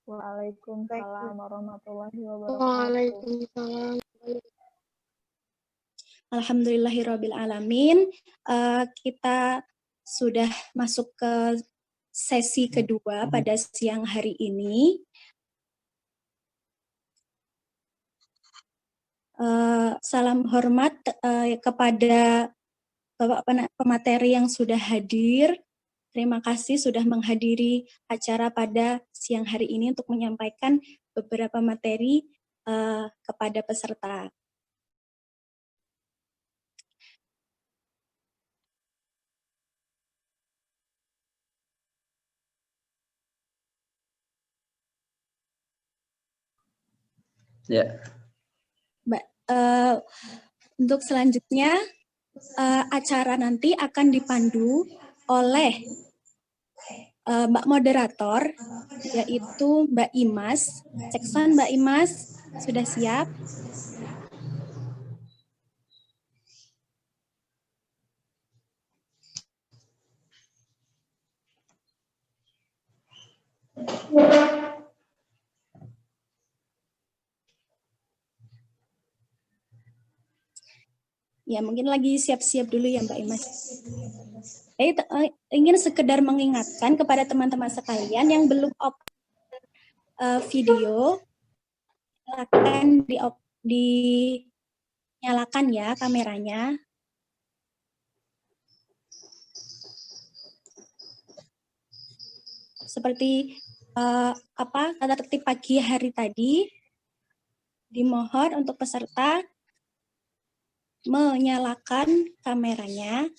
Waalaikumsalam warahmatullahi wabarakatuh. Waalaikumsalam. Alhamdulillahirrabbilalamin. Kita sudah masuk ke sesi kedua pada siang hari ini. Salam hormat kepada Bapak pemateri yang sudah hadir. Terima kasih sudah menghadiri acara pada siang hari ini untuk menyampaikan beberapa materi kepada peserta. Ya. Untuk selanjutnya, acara nanti akan dipandu oleh Mbak Moderator, yaitu Mbak Imas. Cekson Mbak Imas, sudah siap? Ya, mungkin lagi siap-siap dulu ya Mbak Imas. Ingin sekedar mengingatkan kepada teman-teman sekalian yang belum video, silakan dinyalakan ya kameranya. Seperti tata tertib pagi hari tadi, dimohon untuk peserta menyalakan kameranya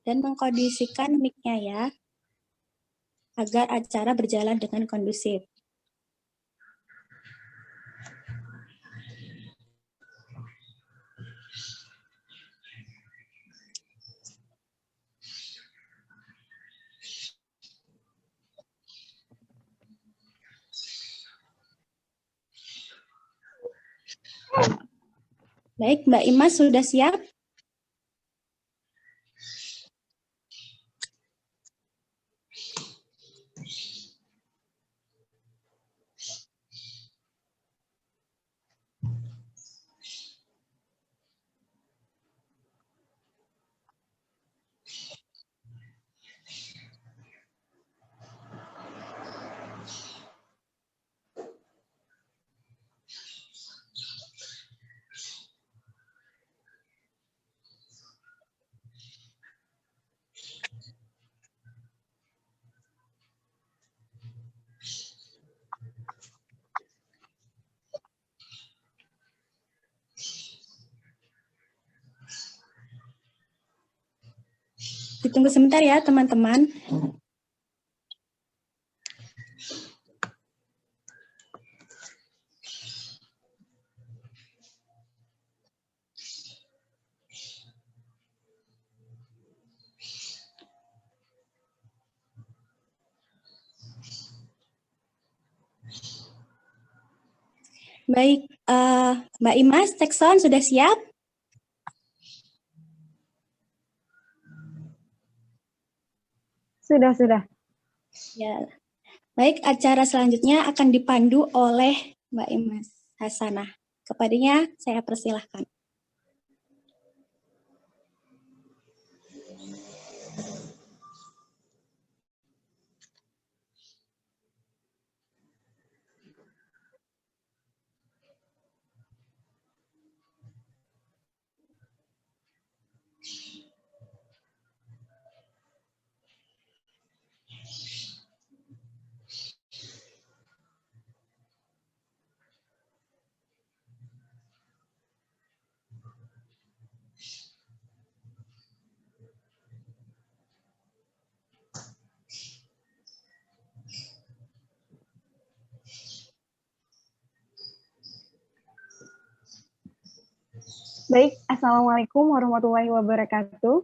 dan mengkondisikan mic-nya ya, agar acara berjalan dengan kondusif. Baik, Mbak Imas sudah siap? Ditunggu sebentar ya, teman-teman. Baik, Mbak Imas, Tekson sudah siap? Sudah. Ya. Baik, acara selanjutnya akan dipandu oleh Mbak Imas Hasanah. Kepadanya saya persilahkan. Baik, Assalamualaikum warahmatullahi wabarakatuh.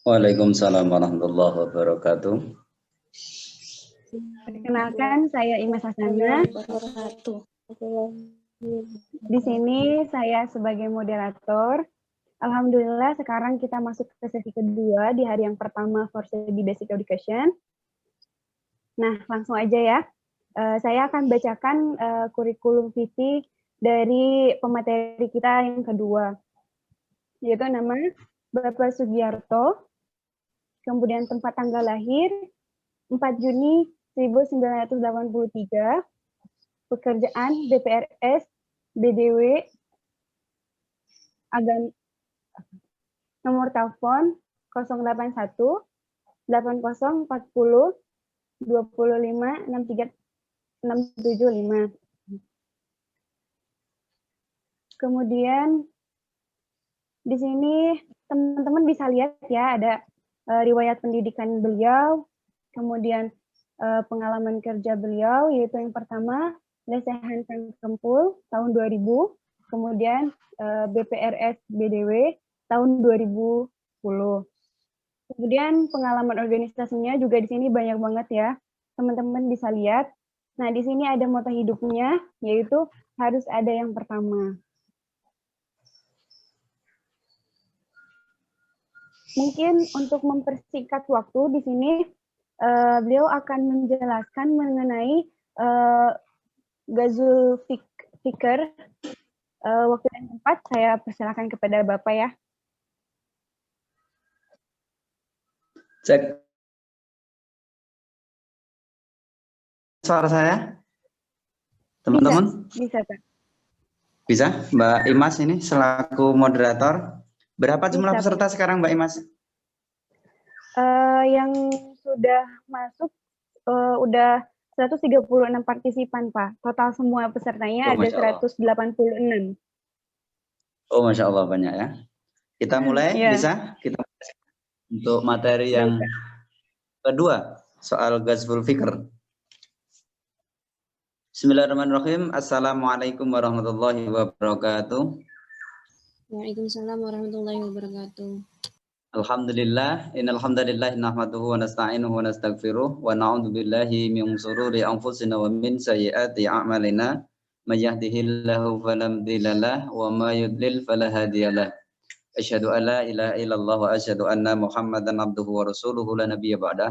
Waalaikumsalam warahmatullahi wabarakatuh. Perkenalkan, saya Imas Hasanah. Di sini saya sebagai moderator. Alhamdulillah sekarang kita masuk ke sesi kedua di hari yang pertama for Study Basic Education. Nah, langsung aja ya. Saya akan bacakan kurikulum visi dari pemateri kita yang kedua, yaitu nama Bapak Sugiarto, kemudian tempat tanggal lahir 4 Juni 1983, pekerjaan BPRS, BDW, nomor telepon 081 8040 25 63 675. Kemudian di sini teman-teman bisa lihat ya, ada riwayat pendidikan beliau, kemudian pengalaman kerja beliau, yaitu yang pertama Lesehan Kempul tahun 2000, kemudian BPRS BDW tahun 2010. Kemudian pengalaman organisasinya juga di sini banyak banget ya, teman-teman bisa lihat. Nah, di sini ada moto hidupnya, yaitu harus ada yang pertama. Mungkin untuk mempersingkat waktu di sini, beliau akan menjelaskan mengenai Ghazul Fikr. Waktu dan tempat saya persilakan kepada Bapak ya. Cek suara saya, teman-teman. Bisa, Pak. Bisa, Mbak Imas ini selaku moderator. Berapa jumlah peserta sekarang, Mbak Imas? Yang sudah masuk udah 136 partisipan, Pak. Total semua pesertanya ada 186. Oh, Masya Allah, banyak ya. Kita mulai, bisa? Kita untuk materi yang kedua, soal Ghazul Fikr. Bismillahirrahmanirrahim. Assalamualaikum warahmatullahi wabarakatuh. Waalaikumsalam warahmatullahi wabarakatuh. Alhamdulillah, innal hamdalillah nahmaduhu wa nasta'inuhu wa nastaghfiruh wa na'udzu billahi min shururi anfusina wa min sayyiati a'malina. May yahdihillahu fala mudhillalah wa may yudlil fala hadiyalah. Asyhadu an la ilaha illallah wa asyhadu anna Muhammadan abduhu wa rasuluhu la nabiyya ba'dah.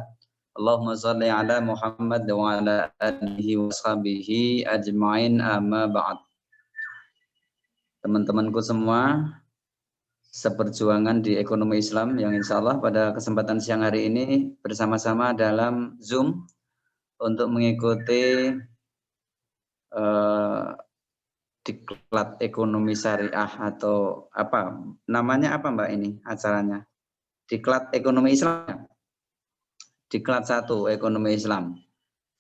Allahumma shalli ala Muhammad wa ala alihi wa sahbihi ajma'in, amma ba'd. Teman-temanku semua, seperjuangan di ekonomi Islam yang insya Allah pada kesempatan siang hari ini bersama-sama dalam Zoom untuk mengikuti diklat ekonomi syariah atau apa namanya, apa Mbak ini acaranya? Diklat ekonomi Islam. Diklat 1 ekonomi Islam.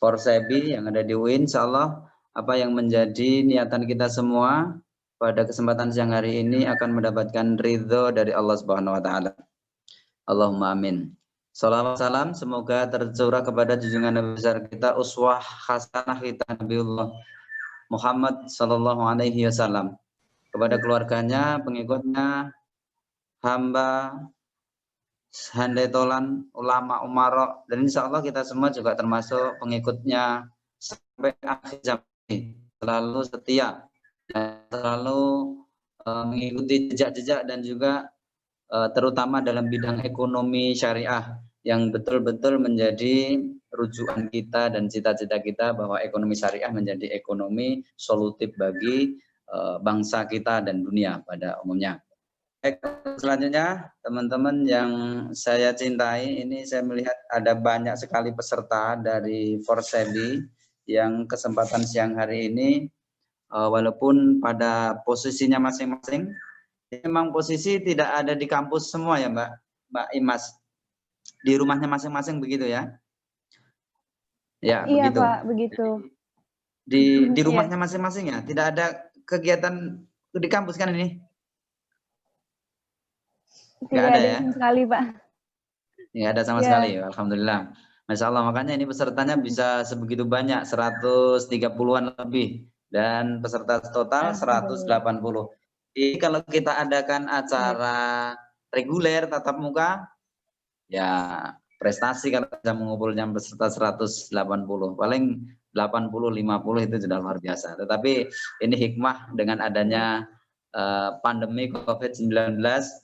Forsebi yang ada di UIN, insya Allah apa yang menjadi niatan kita semua pada kesempatan siang hari ini akan mendapatkan ridho dari Allah Subhanahu wa Ta'ala. Allahumma amin. Salawat salam semoga tercurah kepada junjungan Nabi besar kita, uswah hasanah kita, Nabiullah Muhammad sallallahu alaihi wasallam, kepada keluarganya, pengikutnya, hamba, handai tolan, ulama, umarok, dan insya Allah kita semua juga termasuk pengikutnya sampai akhir zaman, selalu setia, selalu mengikuti jejak-jejak dan juga terutama dalam bidang ekonomi syariah yang betul-betul menjadi rujukan kita dan cita-cita kita bahwa ekonomi syariah menjadi ekonomi solutif bagi bangsa kita dan dunia pada umumnya. Selanjutnya, teman-teman yang saya cintai, ini saya melihat ada banyak sekali peserta dari Forsebi yang kesempatan siang hari ini, walaupun pada posisinya masing-masing, memang posisi tidak ada di kampus semua ya Mbak Imas, di rumahnya masing-masing begitu ya? Ya, iya, begitu. Pak, begitu. Di rumahnya masing-masing ya, tidak ada kegiatan di kampus kan ini? Tidak ada ya? Sama sekali, Pak. Tidak ada sama sekali, alhamdulillah. Masya Allah, makanya ini pesertanya bisa sebegitu banyak, 130-an lebih, dan peserta total 180. Jadi kalau kita adakan acara reguler tatap muka, ya prestasi kalau bisa mengumpulkan peserta 180, paling 80-50 itu sudah luar biasa. Tetapi ini hikmah dengan adanya pandemi COVID-19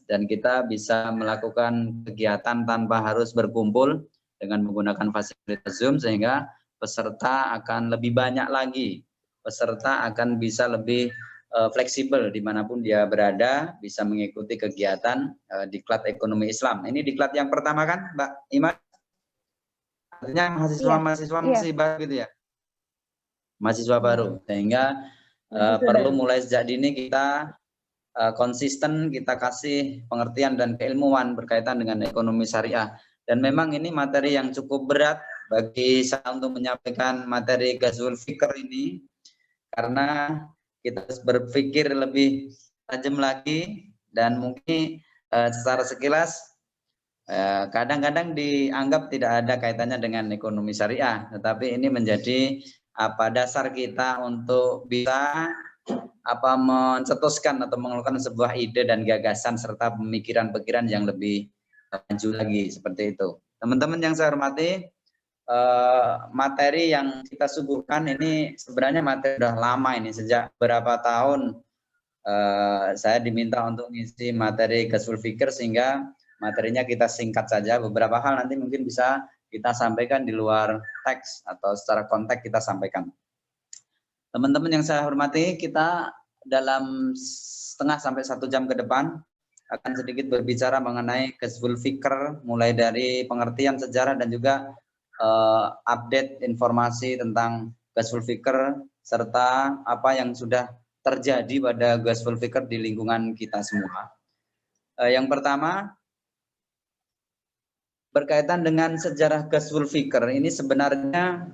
dan kita bisa melakukan kegiatan tanpa harus berkumpul dengan menggunakan fasilitas Zoom, sehingga peserta akan lebih banyak lagi. Peserta akan bisa lebih fleksibel dimanapun dia berada, bisa mengikuti kegiatan Diklat Ekonomi Islam. Ini diklat yang pertama kan, Mbak Iman? Artinya mahasiswa-mahasiswa masih baru gitu ya? Mahasiswa baru, sehingga perlu mulai sejak dini kita konsisten, kita kasih pengertian dan keilmuan berkaitan dengan ekonomi syariah. Dan memang ini materi yang cukup berat bagi saya untuk menyampaikan materi Ghazwul Fikr ini, karena kita harus berpikir lebih tajam lagi, dan mungkin secara sekilas kadang-kadang dianggap tidak ada kaitannya dengan ekonomi syariah, tetapi ini menjadi dasar kita untuk bisa mencetuskan atau mengeluarkan sebuah ide dan gagasan serta pemikiran-pemikiran yang lebih maju lagi, seperti itu. Teman-teman yang saya hormati, materi yang kita suguhkan ini sebenarnya materi sudah lama, ini sejak beberapa tahun saya diminta untuk ngisi materi Ghazwul Fikr, sehingga materinya kita singkat saja. Beberapa hal nanti mungkin bisa kita sampaikan di luar teks atau secara konteks kita sampaikan. Teman-teman yang saya hormati, kita dalam setengah sampai 1 jam ke depan akan sedikit berbicara mengenai Ghazwul Fikr, mulai dari pengertian sejarah dan juga update informasi tentang Ghazwul Fikr, serta apa yang sudah terjadi pada Ghazwul Fikr di lingkungan kita semua. Yang pertama, berkaitan dengan sejarah Ghazwul Fikr, ini sebenarnya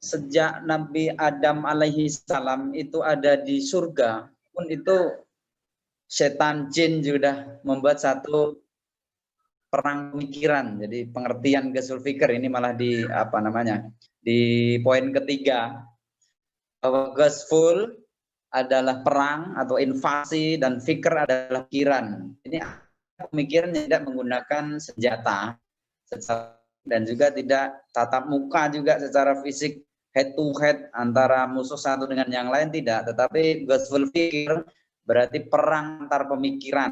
sejak Nabi Adam alaihi salam itu ada di surga pun itu setan jin sudah membuat satu perang pemikiran. Jadi pengertian Ghazwul Fikr ini malah di di poin ketiga, bahwa Ghazwul adalah perang atau invasi dan fikr adalah pikiran. Ini pemikiran yang tidak menggunakan senjata dan juga tidak tatap muka juga secara fisik head to head antara musuh satu dengan yang lain, tidak, tetapi Ghazwul Fikr berarti perang antar pemikiran,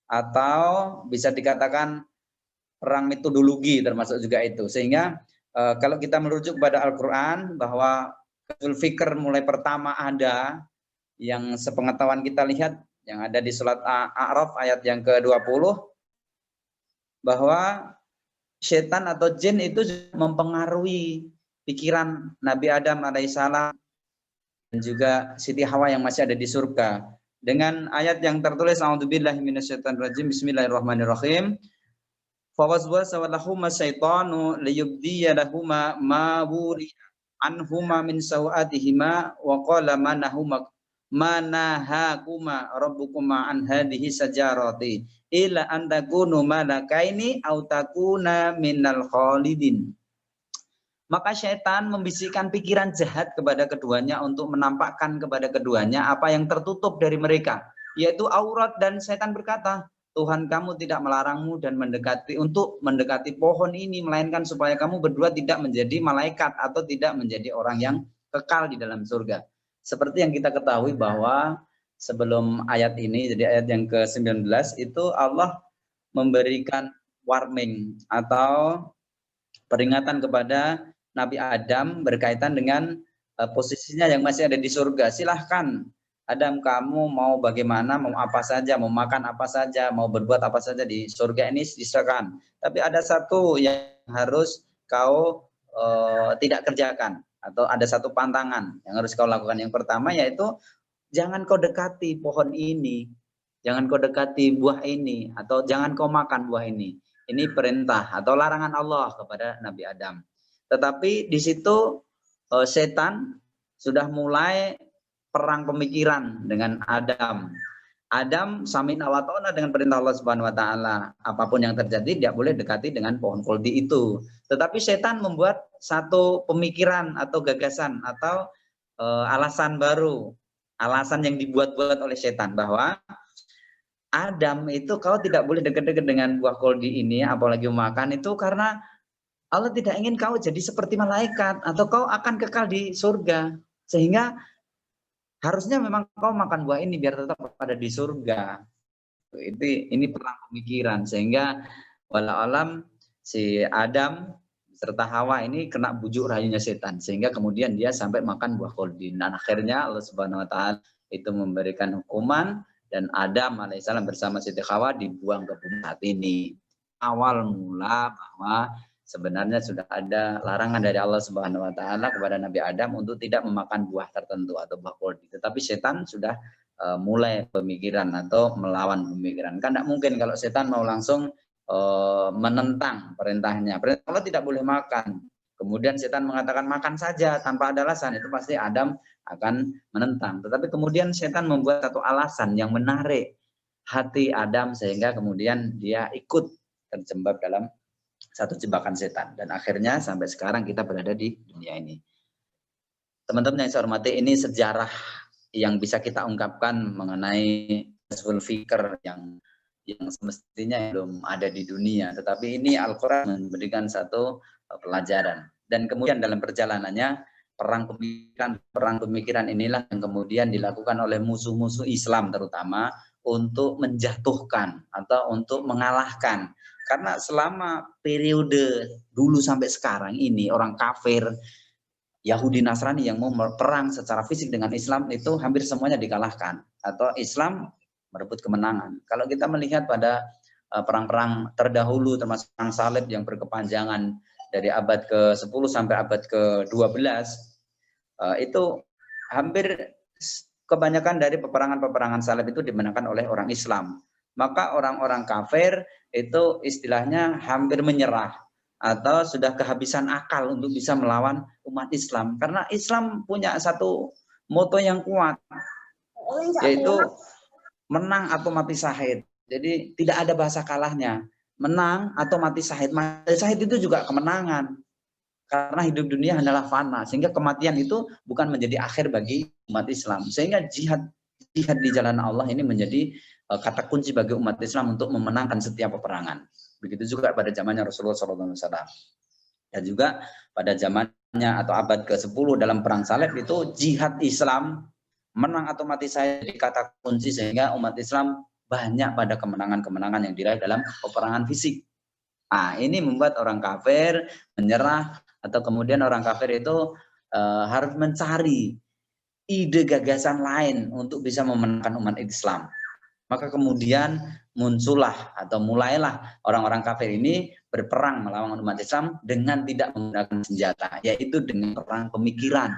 atau bisa dikatakan perang metodologi termasuk juga itu. Sehingga kalau kita merujuk pada Al-Quran bahwa Ghazwul Fikr mulai pertama ada, yang sepengetahuan kita lihat yang ada di surat A'raf ayat yang ke-20, bahwa setan atau jin itu mempengaruhi pikiran Nabi Adam alaihissalam dan juga Siti Hawa yang masih ada di surga, dengan ayat yang tertulis a'udzubillahi minasyaitonirrajim, bismillahirrahmanirrahim, fawaswasa lahuma syaitanu liyubdiya lahuma ma wuri anhuma min sawatihima wa qala manahakuma rabbukuma an hadhihi sajarati illa an takunu malakaini aw takuna minal khalidin. Maka syaitan membisikkan pikiran jahat kepada keduanya untuk menampakkan kepada keduanya apa yang tertutup dari mereka, yaitu aurat, dan syaitan berkata, Tuhan kamu tidak melarangmu dan mendekati pohon ini, melainkan supaya kamu berdua tidak menjadi malaikat atau tidak menjadi orang yang kekal di dalam surga. Seperti yang kita ketahui bahwa sebelum ayat ini, jadi ayat yang ke-19, itu Allah memberikan warning atau peringatan kepada Nabi Adam berkaitan dengan posisinya yang masih ada di surga. Silahkan Adam, kamu mau bagaimana, mau apa saja, mau makan apa saja, mau berbuat apa saja di surga ini silakan. Tapi ada satu yang harus kau tidak kerjakan, atau ada satu pantangan yang harus kau lakukan. Yang pertama yaitu jangan kau dekati pohon ini, jangan kau dekati buah ini, atau jangan kau makan buah ini. Ini perintah atau larangan Allah kepada Nabi Adam. Tetapi di situ setan sudah mulai perang pemikiran dengan Adam. Adam sami'na wa ta'na dengan perintah Allah Subhanahu wa taala. Apapun yang terjadi tidak boleh dekati dengan pohon koldi itu. Tetapi setan membuat satu pemikiran atau gagasan atau alasan baru. Alasan yang dibuat-buat oleh setan bahwa Adam itu kau tidak boleh dekat-dekat dengan buah koldi ini, apalagi makan itu, karena Allah tidak ingin kau jadi seperti malaikat atau kau akan kekal di surga. Sehingga harusnya memang kau makan buah ini biar tetap ada di surga. Ini perang pemikiran. Sehingga walau alam si Adam serta Hawa ini kena bujuk rayunya setan, sehingga kemudian dia sampai makan buah khuldi. Dan akhirnya Allah Subhanahu wa taala itu memberikan hukuman, dan Adam alaihissalam bersama Siti Hawa dibuang ke bumi saat ini. Awal mula bahwa sebenarnya sudah ada larangan dari Allah Subhanahu wa taala kepada Nabi Adam untuk tidak memakan buah tertentu atau buah khuldi. Tetapi setan sudah mulai pemikiran atau melawan pemikiran. Kan tidak mungkin kalau setan mau langsung menentang perintahnya. Perintah Allah tidak boleh makan. Kemudian setan mengatakan makan saja tanpa ada alasan, itu pasti Adam akan menentang. Tetapi kemudian setan membuat satu alasan yang menarik hati Adam sehingga kemudian dia ikut terjebak dalam satu jebakan setan. Dan akhirnya sampai sekarang kita berada di dunia ini. Teman-teman yang saya hormati, ini sejarah yang bisa kita ungkapkan mengenai usul fikr yang semestinya belum ada di dunia, tetapi ini Al-Quran memberikan satu pelajaran. Dan kemudian dalam perjalanannya perang pemikiran inilah yang kemudian dilakukan oleh musuh-musuh Islam terutama untuk menjatuhkan atau untuk mengalahkan. Karena selama periode dulu sampai sekarang ini orang kafir Yahudi Nasrani yang mau berperang secara fisik dengan Islam itu hampir semuanya dikalahkan, atau Islam merebut kemenangan. Kalau kita melihat pada perang-perang terdahulu termasuk perang salib yang berkepanjangan dari abad ke-10 sampai abad ke-12, itu hampir kebanyakan dari peperangan-peperangan salib itu dimenangkan oleh orang Islam. Maka orang-orang kafir itu istilahnya hampir menyerah atau sudah kehabisan akal untuk bisa melawan umat Islam. Karena Islam punya satu moto yang kuat, yaitu menang atau mati syahid. Jadi tidak ada bahasa kalahnya. Menang atau mati syahid. Mati syahid itu juga kemenangan. Karena hidup dunia hanyalah fana. Sehingga kematian itu bukan menjadi akhir bagi umat Islam. Sehingga jihad di jalan Allah ini menjadi kata kunci bagi umat Islam untuk memenangkan setiap peperangan. Begitu juga pada zamannya Rasulullah SAW. Dan juga pada zamannya atau abad ke-10 dalam perang salib itu jihad Islam menang atau mati saya jadi kata kunci, sehingga umat Islam banyak pada kemenangan-kemenangan yang diraih dalam peperangan fisik. Nah, ini membuat orang kafir menyerah, atau kemudian orang kafir itu harus mencari ide gagasan lain untuk bisa memenangkan umat Islam. Maka kemudian muncullah atau mulailah orang-orang kafir ini berperang melawan umat Islam dengan tidak menggunakan senjata, yaitu dengan perang pemikiran.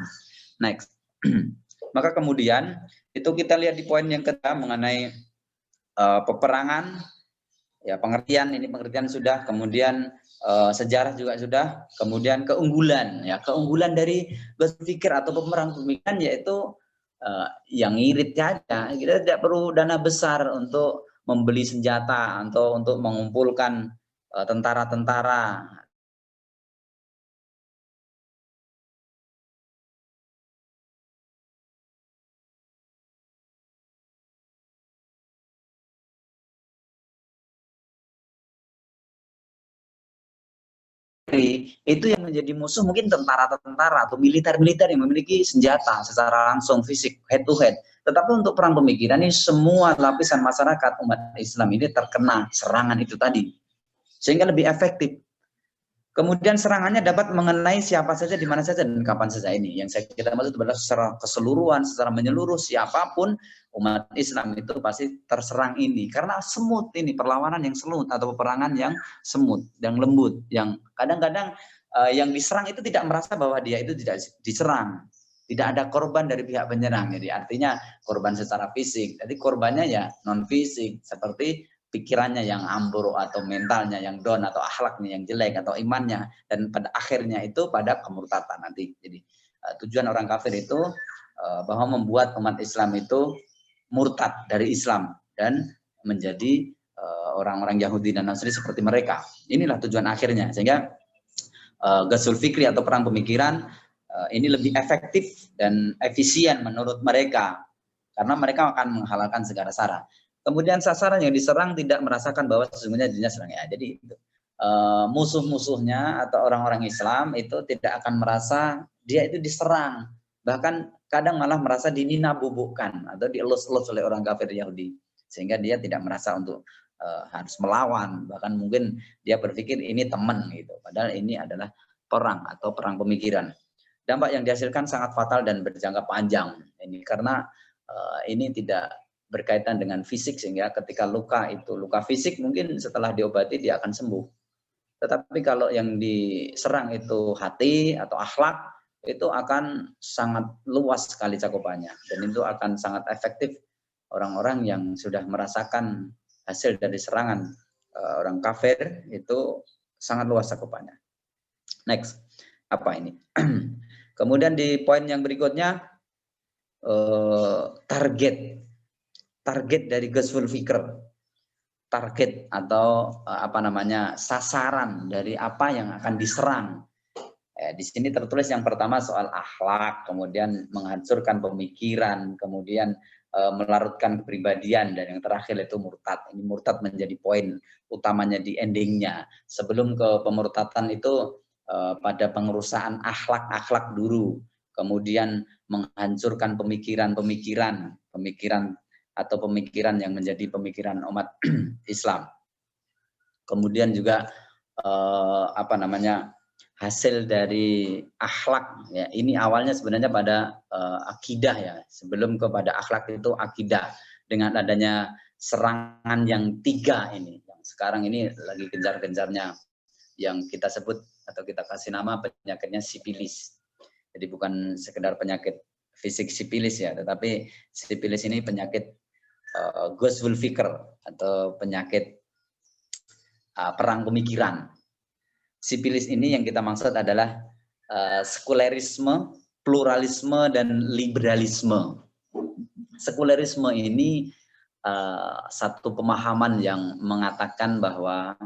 Next. Maka kemudian itu kita lihat di poin yang ketiga mengenai peperangan, ya pengertian sudah, kemudian sejarah juga sudah, kemudian keunggulan, ya keunggulan dari berpikir atau pemerang pemikiran yaitu yang irit saja. Kita tidak perlu dana besar untuk membeli senjata atau untuk mengumpulkan tentara-tentara. Itu yang menjadi musuh mungkin tentara-tentara atau militer-militer yang memiliki senjata secara langsung fisik head to head. Tetapi untuk perang pemikiran ini semua lapisan masyarakat umat Islam ini terkena serangan itu tadi, sehingga lebih efektif. Kemudian serangannya dapat mengenai siapa saja, di mana saja, dan kapan saja. Ini yang kita maksud adalah secara keseluruhan, secara menyeluruh, siapapun umat Islam itu pasti terserang ini. Karena semut ini, perlawanan yang semut atau peperangan yang semut, yang lembut, yang kadang-kadang yang diserang itu tidak merasa bahwa dia itu tidak diserang. Tidak ada korban dari pihak penyerang. Jadi artinya korban secara fisik. Jadi korbannya ya non fisik, seperti pikirannya yang ambruk atau mentalnya yang down atau akhlaknya yang jelek atau imannya, dan pada akhirnya itu pada kemurtatan nanti. Jadi tujuan orang kafir itu bahwa membuat umat Islam itu murtad dari Islam dan menjadi orang-orang Yahudi dan Nasrani seperti mereka. Inilah tujuan akhirnya, sehingga ghazwul fikri atau perang pemikiran ini lebih efektif dan efisien menurut mereka karena mereka akan menghalalkan segala sara. Kemudian sasaran yang diserang tidak merasakan bahwa sesungguhnya dirinya serang, ya. Jadi musuh-musuhnya atau orang-orang Islam itu tidak akan merasa dia itu diserang, bahkan kadang malah merasa dininabubukkan atau dielus-elus oleh orang kafir Yahudi, sehingga dia tidak merasa untuk harus melawan, bahkan mungkin dia berpikir ini teman gitu, padahal ini adalah perang atau perang pemikiran. Dampak yang dihasilkan sangat fatal dan berjangka panjang ini karena ini tidak berkaitan dengan fisik, sehingga ketika luka fisik mungkin setelah diobati dia akan sembuh. Tetapi kalau yang diserang itu hati atau akhlak, itu akan sangat luas sekali cakupannya, dan itu akan sangat efektif orang-orang yang sudah merasakan hasil dari serangan orang kafir, itu sangat luas cakupannya. Next, apa ini? Kemudian di poin yang berikutnya, target dari Ghazwul Fikr, target atau sasaran dari apa yang akan diserang. Di sini tertulis yang pertama soal akhlak, kemudian menghancurkan pemikiran, kemudian melarutkan kepribadian, dan yang terakhir itu murtad. Ini murtad menjadi poin utamanya di endingnya. Sebelum ke pemurtadan itu pada pengerusakan akhlak dulu, kemudian menghancurkan pemikiran yang menjadi pemikiran umat Islam. Kemudian juga hasil dari akhlak, ya, ini awalnya sebenarnya pada akidah, ya, sebelum kepada akhlak itu akidah. Dengan adanya serangan yang 3 ini, yang sekarang ini lagi gencar-gencarnya, yang kita sebut atau kita kasih nama penyakitnya sipilis. Jadi bukan sekedar penyakit fisik sipilis, ya, tetapi sipilis ini penyakit Ghazwul Fikr atau penyakit perang pemikiran. Sipilis ini yang kita maksud adalah sekulerisme, pluralisme, dan liberalisme. Sekulerisme ini satu pemahaman yang mengatakan bahwa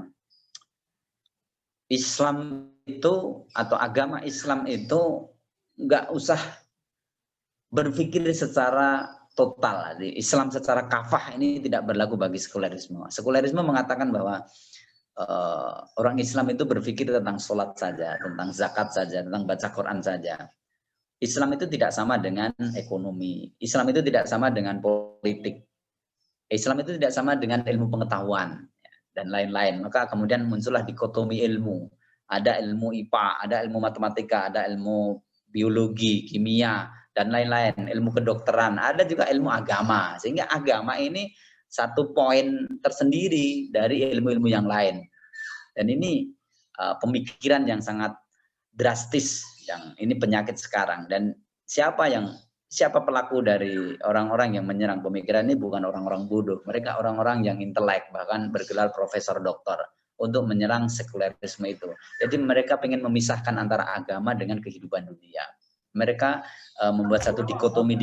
Islam itu atau agama Islam itu nggak usah berpikir secara total. Islam secara kafah ini tidak berlaku bagi sekulerisme. Sekulerisme mengatakan bahwa orang Islam itu berpikir tentang sholat saja, tentang zakat saja, tentang baca Quran saja. Islam itu tidak sama dengan ekonomi. Islam itu tidak sama dengan politik. Islam itu tidak sama dengan ilmu pengetahuan dan lain-lain. Maka kemudian muncullah dikotomi ilmu. Ada ilmu IPA, ada ilmu matematika, ada ilmu biologi, kimia, dan lain-lain. Ilmu kedokteran, ada juga ilmu agama. Sehingga agama ini satu poin tersendiri dari ilmu-ilmu yang lain. Dan ini pemikiran yang sangat drastis, yang ini penyakit sekarang. Dan siapa pelaku dari orang-orang yang menyerang pemikiran ini? Bukan orang-orang bodoh, mereka orang-orang yang intelek, bahkan bergelar profesor doktor, untuk menyerang sekulerisme itu. Jadi mereka ingin memisahkan antara agama dengan kehidupan dunia. Mereka membuat satu dikotomi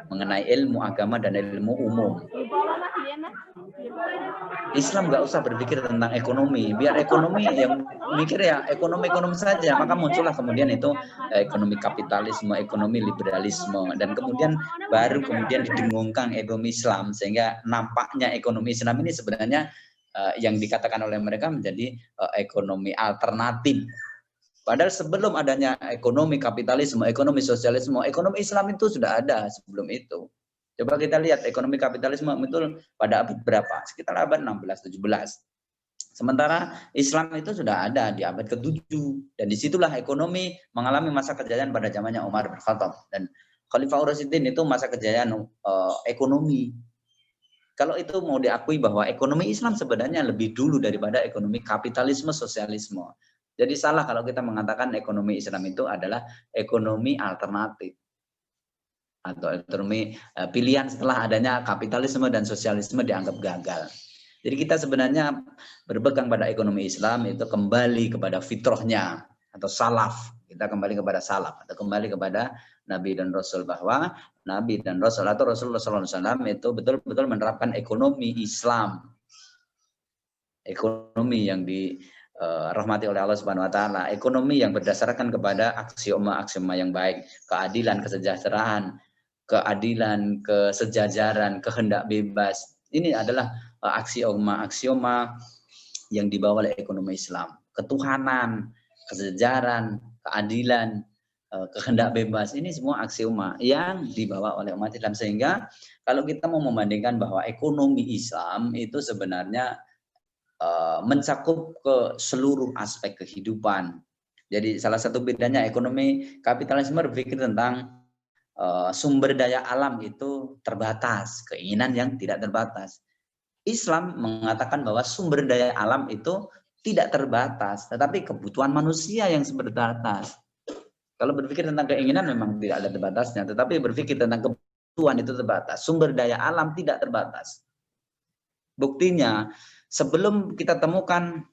mengenai ilmu agama dan ilmu umum. Islam nggak usah berpikir tentang ekonomi, biar ekonomi yang mikir ya ekonomi saja. Maka muncullah kemudian itu ekonomi kapitalisme, ekonomi liberalisme, dan kemudian baru didengungkan ekonomi Islam, sehingga nampaknya ekonomi Islam ini sebenarnya yang dikatakan oleh mereka menjadi ekonomi alternatif. Padahal sebelum adanya ekonomi kapitalisme, ekonomi sosialisme, ekonomi Islam itu sudah ada sebelum itu. Coba kita lihat ekonomi kapitalisme itu pada abad berapa? Sekitar abad 16-17. Sementara Islam itu sudah ada di abad ke-7. Dan disitulah ekonomi mengalami masa kejayaan pada zamannya Umar bin Khattab. Dan Khalifah Rasyidin itu masa kejayaan ekonomi. Kalau itu mau diakui bahwa ekonomi Islam sebenarnya lebih dulu daripada ekonomi kapitalisme sosialisme. Jadi salah kalau kita mengatakan ekonomi Islam itu adalah ekonomi alternatif atau ekonomi pilihan setelah adanya kapitalisme dan sosialisme dianggap gagal. Jadi kita sebenarnya berpegang pada ekonomi Islam itu kembali kepada fitrahnya atau salaf. Kita kembali kepada salaf atau kembali kepada Nabi dan Rasul, bahwa Nabi dan Rasul atau Rasulullah SAW itu betul-betul menerapkan ekonomi Islam. Ekonomi yang dirahmati oleh Allah Subhanahu wa taala, ekonomi yang berdasarkan kepada aksioma-aksioma yang baik, keadilan, kesejahteraan, keadilan, kesejajaran, kehendak bebas. Ini adalah aksioma-aksioma yang dibawa oleh ekonomi Islam. Ketuhanan, kesejajaran, keadilan, kehendak bebas, ini semua aksioma yang dibawa oleh umat Islam. Sehingga kalau kita mau membandingkan bahwa ekonomi Islam itu sebenarnya mencakup ke seluruh aspek kehidupan. Jadi salah satu bedanya ekonomi kapitalisme berpikir tentang sumber daya alam itu terbatas, keinginan yang tidak terbatas. Islam mengatakan bahwa sumber daya alam itu tidak terbatas, tetapi kebutuhan manusia yang terbatas. Kalau berpikir tentang keinginan memang tidak ada terbatasnya, tetapi berpikir tentang kebutuhan itu terbatas. Sumber daya alam tidak terbatas. Buktinya, sebelum kita temukan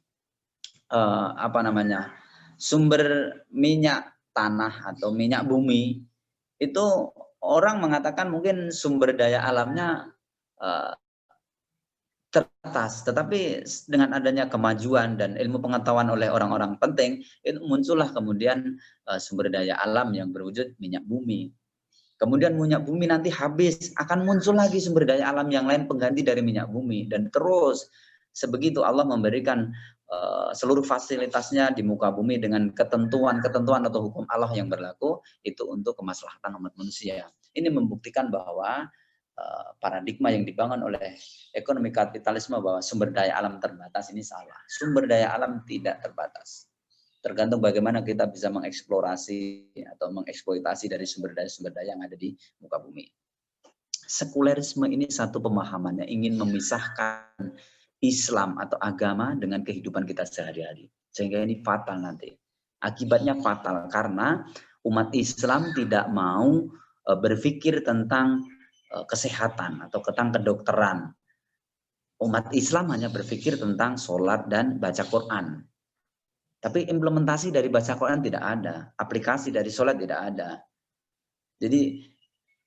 sumber minyak tanah atau minyak bumi, itu orang mengatakan mungkin sumber daya alamnya terbatas, tetapi dengan adanya kemajuan dan ilmu pengetahuan oleh orang-orang penting, itu muncullah kemudian sumber daya alam yang berwujud minyak bumi. Kemudian minyak bumi nanti habis, akan muncul lagi sumber daya alam yang lain pengganti dari minyak bumi, dan terus sebegitu Allah memberikan seluruh fasilitasnya di muka bumi dengan ketentuan-ketentuan atau hukum Allah yang berlaku itu untuk kemaslahatan umat manusia. Ini membuktikan bahwa paradigma yang dibangun oleh ekonomi kapitalisme bahwa sumber daya alam terbatas ini salah. Sumber daya alam tidak terbatas. Tergantung bagaimana kita bisa mengeksplorasi atau mengeksploitasi dari sumber daya yang ada di muka bumi. Sekulerisme ini satu pemahamannya ingin memisahkan Islam atau agama dengan kehidupan kita sehari-hari. Sehingga ini fatal nanti. Akibatnya fatal karena umat Islam tidak mau berpikir tentang kesehatan atau tentang kedokteran. Umat Islam hanya berpikir tentang sholat dan baca Quran. Tapi implementasi dari baca Quran tidak ada. Aplikasi dari sholat tidak ada. Jadi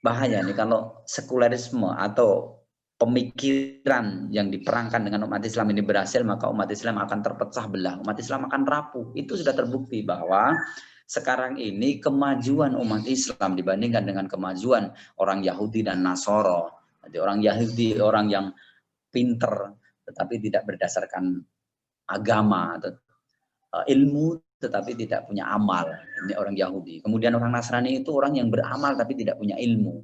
bahaya nih kalau sekulerisme atau pemikiran yang diperangkan dengan umat Islam ini berhasil, maka umat Islam akan terpecah belah. Umat Islam akan rapuh. Itu sudah terbukti bahwa sekarang ini kemajuan umat Islam dibandingkan dengan kemajuan orang Yahudi dan Nasoro. Jadi orang Yahudi orang yang pinter tetapi tidak berdasarkan agama atau ilmu tetapi tidak punya amal. Ini orang Yahudi. Kemudian orang Nasrani itu orang yang beramal tapi tidak punya ilmu.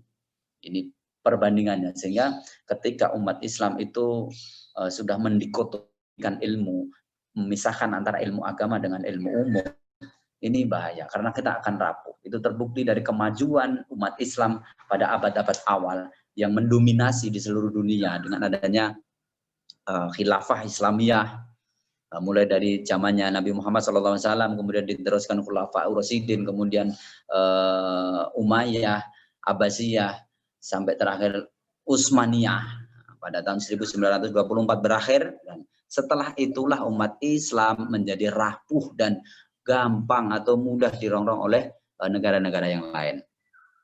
Ini perbandingannya. Sehingga ketika umat Islam itu sudah mendikotomikan ilmu, memisahkan antara ilmu agama dengan ilmu umum, ini bahaya karena kita akan rapuh. Itu terbukti dari kemajuan umat Islam pada abad-abad awal yang mendominasi di seluruh dunia dengan adanya khilafah Islamiyah, mulai dari zamannya Nabi Muhammad SAW, kemudian diteruskan Khulafaur Rasyidin, kemudian Umayyah, Abbasiyah, sampai terakhir Utsmaniyah pada tahun 1924 berakhir. Dan setelah itulah umat Islam menjadi rapuh dan gampang atau mudah dirongrong oleh negara-negara yang lain.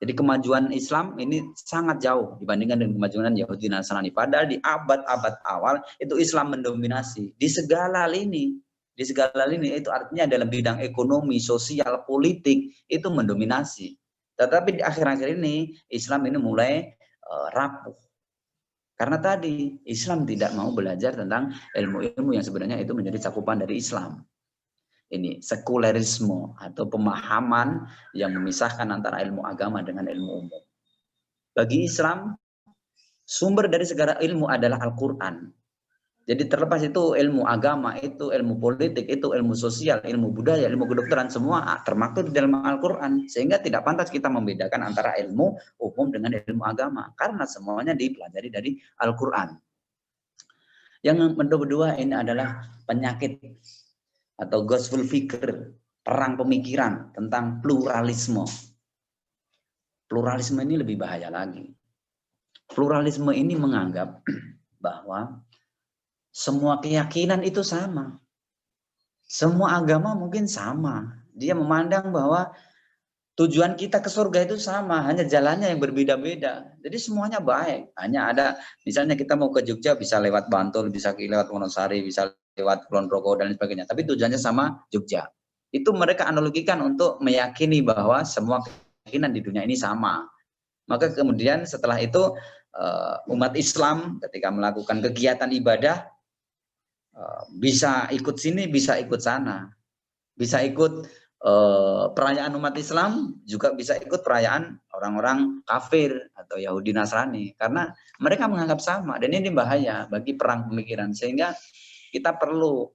Jadi kemajuan Islam ini sangat jauh dibandingkan dengan kemajuan Yahudi dan Nasrani. Padahal di abad-abad awal itu Islam mendominasi di segala lini. Di segala lini itu artinya dalam bidang ekonomi, sosial, politik itu mendominasi. Tetapi di akhir-akhir ini Islam ini mulai rapuh. Karena tadi Islam tidak mau belajar tentang ilmu-ilmu yang sebenarnya itu menjadi cakupan dari Islam. Ini sekulerisme atau pemahaman yang memisahkan antara ilmu agama dengan ilmu umum. Bagi Islam, sumber dari segala ilmu adalah Al-Quran. Jadi terlepas itu ilmu agama, itu ilmu politik, itu ilmu sosial, ilmu budaya, ilmu kedokteran, semua termaktub di dalam Al-Quran. Sehingga tidak pantas kita membedakan antara ilmu umum dengan ilmu agama. Karena semuanya dipelajari dari Al-Quran. Yang kedua ini adalah penyakit atau gospel fikir, perang pemikiran tentang pluralisme. Pluralisme ini lebih bahaya lagi. Pluralisme ini menganggap bahwa semua keyakinan itu sama. Semua agama mungkin sama. Dia memandang bahwa tujuan kita ke surga itu sama, hanya jalannya yang berbeda-beda. Jadi semuanya baik. Hanya ada, misalnya kita mau ke Jogja bisa lewat Bantul, bisa lewat Wonosari, bisa lewat Kulon Progo dan sebagainya, tapi tujuannya sama Jogja. Itu mereka analogikan untuk meyakini bahwa semua keyakinan di dunia ini sama. Maka kemudian setelah itu umat Islam ketika melakukan kegiatan ibadah bisa ikut sini, bisa ikut sana, bisa ikut perayaan umat Islam juga bisa ikut perayaan orang-orang kafir atau Yahudi Nasrani, karena mereka menganggap sama, dan ini bahaya bagi perang pemikiran. Sehingga kita perlu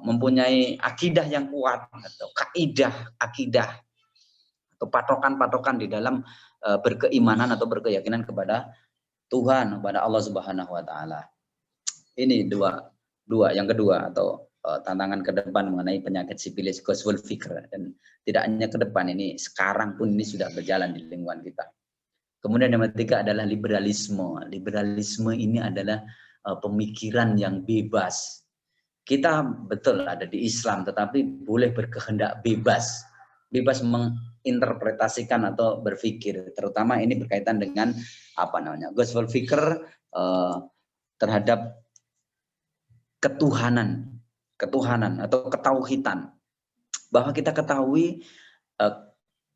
mempunyai akidah yang kuat atau akidah atau patokan-patokan di dalam berkeimanan atau berkeyakinan kepada Tuhan, kepada Allah Subhanahu wa taala. Ini yang kedua, atau tantangan ke depan mengenai penyakit sifilis, ghazwul fikr, dan tidak hanya ke depan, ini sekarang pun ini sudah berjalan di lingkungan kita. Kemudian yang ketiga adalah liberalisme. Liberalisme ini adalah pemikiran yang bebas. Kita betul ada di Islam, tetapi boleh berkehendak bebas menginterpretasikan atau berpikir. Terutama ini berkaitan dengan ghazwul fikr terhadap ketuhanan atau ketauhidan, bahwa kita ketahui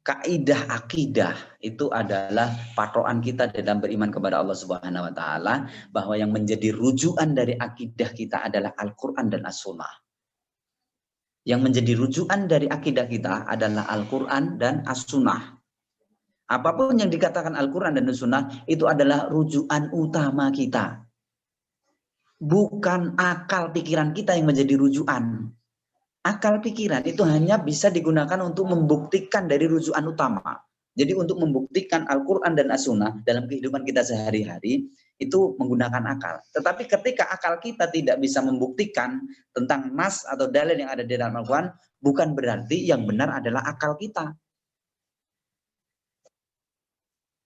kaidah akidah itu adalah patokan kita dalam beriman kepada Allah Subhanahu wa taala, bahwa yang menjadi rujukan dari akidah kita adalah Al-Qur'an dan As-Sunnah. Yang menjadi rujukan dari akidah kita adalah Al-Qur'an dan As-Sunnah. Apapun yang dikatakan Al-Qur'an dan As-Sunnah itu adalah rujukan utama kita. Bukan akal pikiran kita yang menjadi rujukan. Akal pikiran itu hanya bisa digunakan untuk membuktikan dari rujukan utama. Jadi untuk membuktikan Al-Quran dan As-Sunnah dalam kehidupan kita sehari-hari, itu menggunakan akal. Tetapi ketika akal kita tidak bisa membuktikan tentang nas atau dalil yang ada di dalam Al-Quran, bukan berarti yang benar adalah akal kita.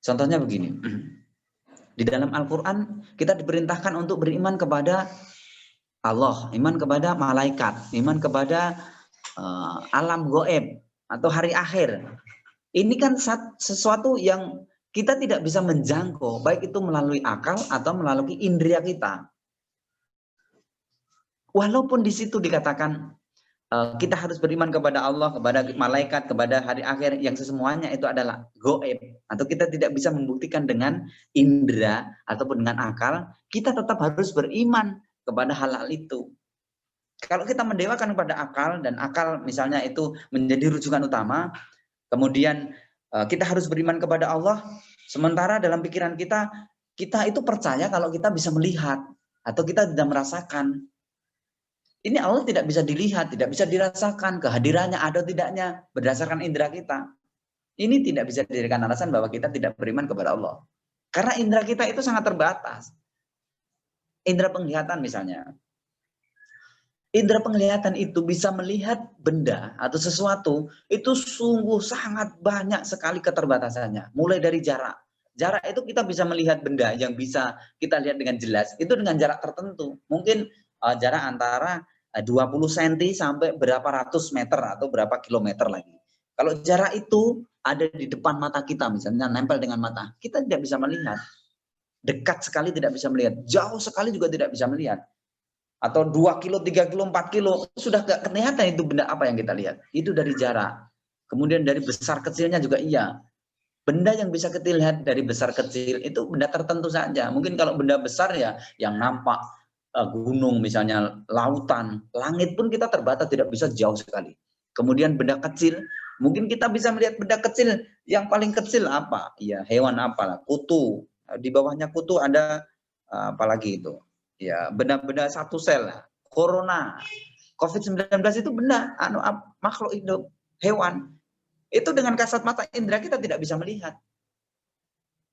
Contohnya begini. Di dalam Al-Quran kita diperintahkan untuk beriman kepada Allah, iman kepada malaikat, iman kepada alam gaib atau hari akhir. Ini kan sesuatu yang kita tidak bisa menjangkau, baik itu melalui akal atau melalui indera kita. Walaupun di situ dikatakan kita harus beriman kepada Allah, kepada malaikat, kepada hari akhir, yang semuanya itu adalah gaib, atau kita tidak bisa membuktikan dengan indera ataupun dengan akal, kita tetap harus beriman kepada hal-hal itu. Kalau kita mendewakan kepada akal, dan akal misalnya itu menjadi rujukan utama, kemudian kita harus beriman kepada Allah, sementara dalam pikiran kita itu percaya kalau kita bisa melihat, atau kita tidak merasakan. Ini Allah tidak bisa dilihat, tidak bisa dirasakan, kehadirannya ada tidaknya berdasarkan indera kita. Ini tidak bisa dijadikan alasan bahwa kita tidak beriman kepada Allah. Karena indera kita itu sangat terbatas. Indera penglihatan misalnya. Indera penglihatan itu bisa melihat benda atau sesuatu, itu sungguh sangat banyak sekali keterbatasannya. Mulai dari jarak. Jarak itu kita bisa melihat benda yang bisa kita lihat dengan jelas, itu dengan jarak tertentu. Mungkin jarak antara 20 cm sampai berapa ratus meter atau berapa kilometer lagi. Kalau jarak itu ada di depan mata kita, misalnya nempel dengan mata, kita tidak bisa melihat. Dekat sekali tidak bisa melihat, jauh sekali juga tidak bisa melihat. Atau 2 kilo, 3 kilo, 4 kilo, sudah gak kelihatan itu benda apa yang kita lihat. Itu dari jarak. Kemudian dari besar kecilnya juga iya. Benda yang bisa kita lihat dari besar kecil itu benda tertentu saja. Mungkin kalau benda besar ya yang nampak gunung misalnya, lautan, langit pun kita terbatas, tidak bisa jauh sekali. Kemudian benda kecil, mungkin kita bisa melihat benda kecil, yang paling kecil apa? Ya hewan apalah, kutu. Di bawahnya kutu ada apalagi itu? Ya benda-benda satu sel, corona, COVID-19 itu benda makhluk hidup, hewan. Itu dengan kasat mata indera kita tidak bisa melihat.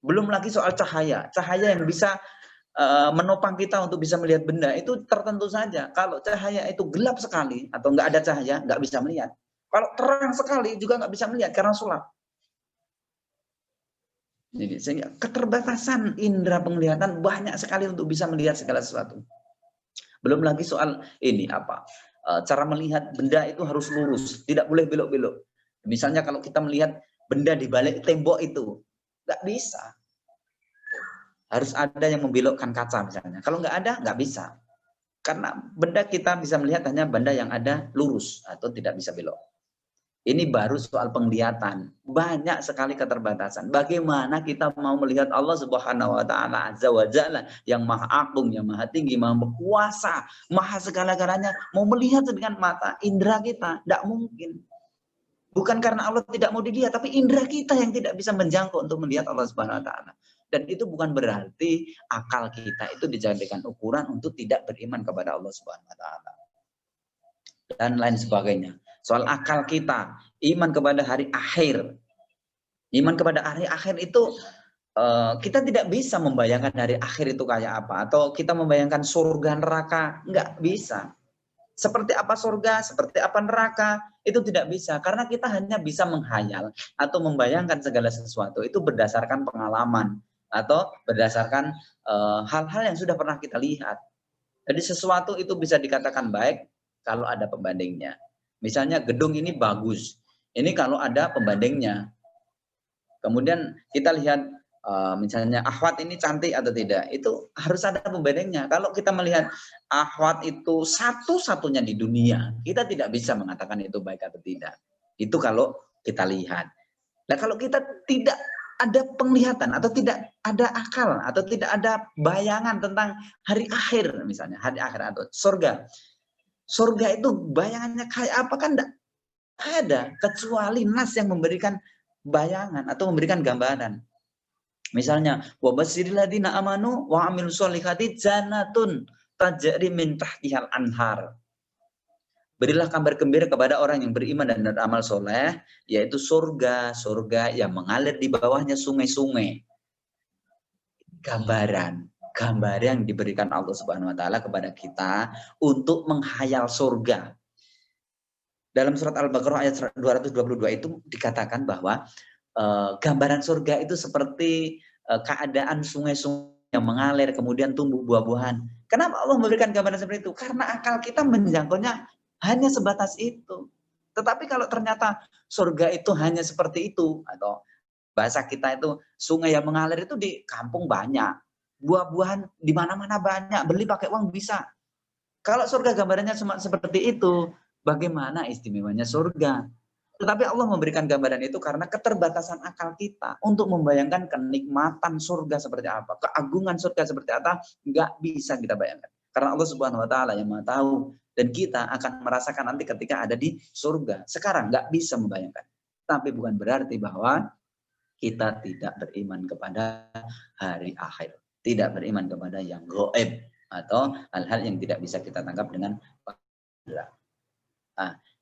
Belum lagi soal cahaya yang bisa menopang kita untuk bisa melihat benda, itu tertentu saja. Kalau cahaya itu gelap sekali atau nggak ada cahaya, nggak bisa melihat. Kalau terang sekali juga nggak bisa melihat karena sulap. Jadi sehingga keterbatasan indera penglihatan banyak sekali untuk bisa melihat segala sesuatu. Belum lagi soal ini cara melihat benda itu harus lurus, tidak boleh belok-belok. Misalnya kalau kita melihat benda di balik tembok itu, nggak bisa. Harus ada yang membelokkan kaca misalnya. Kalau nggak ada, nggak bisa. Karena benda kita bisa melihat hanya benda yang ada lurus atau tidak bisa belok. Ini baru soal penglihatan. Banyak sekali keterbatasan. Bagaimana kita mau melihat Allah Subhanahu wa taala Azza wa Jalla yang Maha Agung, yang Maha Tinggi, Maha Berkuasa, Maha segala-galanya, mau melihat dengan mata indera kita? Tidak mungkin. Bukan karena Allah tidak mau dilihat, tapi indera kita yang tidak bisa menjangkau untuk melihat Allah Subhanahu wa taala. Dan itu bukan berarti akal kita itu dijadikan ukuran untuk tidak beriman kepada Allah Subhanahu wa taala. Dan lain sebagainya. Soal akal kita, iman kepada hari akhir. Iman kepada hari akhir itu kita tidak bisa membayangkan hari akhir itu kayak apa, atau kita membayangkan surga neraka, nggak bisa. Seperti apa surga, seperti apa neraka, itu tidak bisa. Karena kita hanya bisa menghayal atau membayangkan segala sesuatu itu berdasarkan pengalaman atau berdasarkan hal-hal yang sudah pernah kita lihat. Jadi sesuatu itu bisa dikatakan baik kalau ada pembandingnya. Misalnya gedung ini bagus, ini kalau ada pembandingnya. Kemudian kita lihat misalnya Ahwat ini cantik atau tidak, itu harus ada pembandingnya. Kalau kita melihat Ahwat itu satu-satunya di dunia, kita tidak bisa mengatakan itu baik atau tidak. Itu kalau kita lihat. Nah, kalau kita tidak ada penglihatan atau tidak ada akal atau tidak ada bayangan tentang hari akhir, misalnya hari akhir atau surga. Surga itu bayangannya kayak apa kan tidak ada, kecuali nas yang memberikan bayangan atau memberikan gambaran. Misalnya, wa basyiril ladzina amanu wa amilus sholihati jannatun tajri min tahtihal anhar. Berilah kabar gembira kepada orang yang beriman dan beramal soleh, yaitu surga yang mengalir di bawahnya sungai-sungai. Gambaran yang diberikan Allah Subhanahu wa taala kepada kita untuk menghayal surga. Dalam surat Al-Baqarah ayat 222 itu dikatakan bahwa gambaran surga itu seperti keadaan sungai-sungai yang mengalir kemudian tumbuh buah-buahan. Kenapa Allah memberikan gambaran seperti itu? Karena akal kita menjangkaunya hanya sebatas itu. Tetapi kalau ternyata surga itu hanya seperti itu, atau bahasa kita itu sungai yang mengalir itu di kampung banyak, buah-buahan di mana-mana banyak, beli pakai uang bisa. Kalau surga gambarannya cuma seperti itu, bagaimana istimewanya surga? Tetapi Allah memberikan gambaran itu karena keterbatasan akal kita untuk membayangkan kenikmatan surga seperti apa, keagungan surga seperti apa, nggak bisa kita bayangkan. Karena Allah Subhanahu wa taala yang Maha tahu, dan kita akan merasakan nanti ketika ada di surga. Sekarang nggak bisa membayangkan. Tapi bukan berarti bahwa kita tidak beriman kepada hari akhir, tidak beriman kepada yang gaib atau hal-hal yang tidak bisa kita tangkap dengan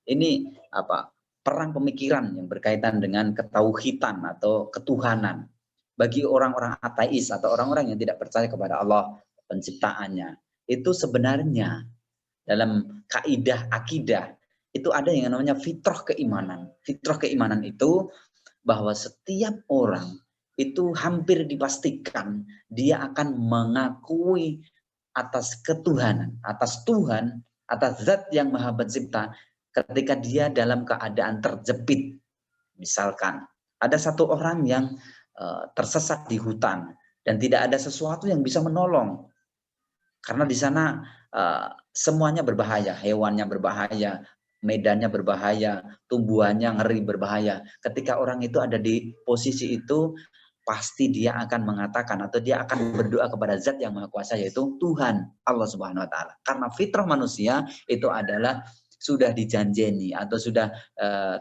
ini apa? Perang pemikiran yang berkaitan dengan ketauhidan atau ketuhanan bagi orang-orang ateis atau orang-orang yang tidak percaya kepada Allah penciptaannya. Itu sebenarnya dalam kaidah akidah itu ada yang namanya fitrah keimanan. Fitrah keimanan itu bahwa setiap orang itu hampir dipastikan dia akan mengakui atas ketuhanan, atas Tuhan, atas zat yang maha pencipta ketika dia dalam keadaan terjepit. Misalkan ada satu orang yang tersesat di hutan dan tidak ada sesuatu yang bisa menolong. Karena di sana semuanya berbahaya, hewannya berbahaya, medannya berbahaya, tumbuhannya ngeri berbahaya. Ketika orang itu ada di posisi itu, pasti dia akan mengatakan atau dia akan berdoa kepada zat yang maha kuasa, yaitu Tuhan Allah Subhanahu wa taala. Karena fitrah manusia itu adalah sudah dijanjeni atau sudah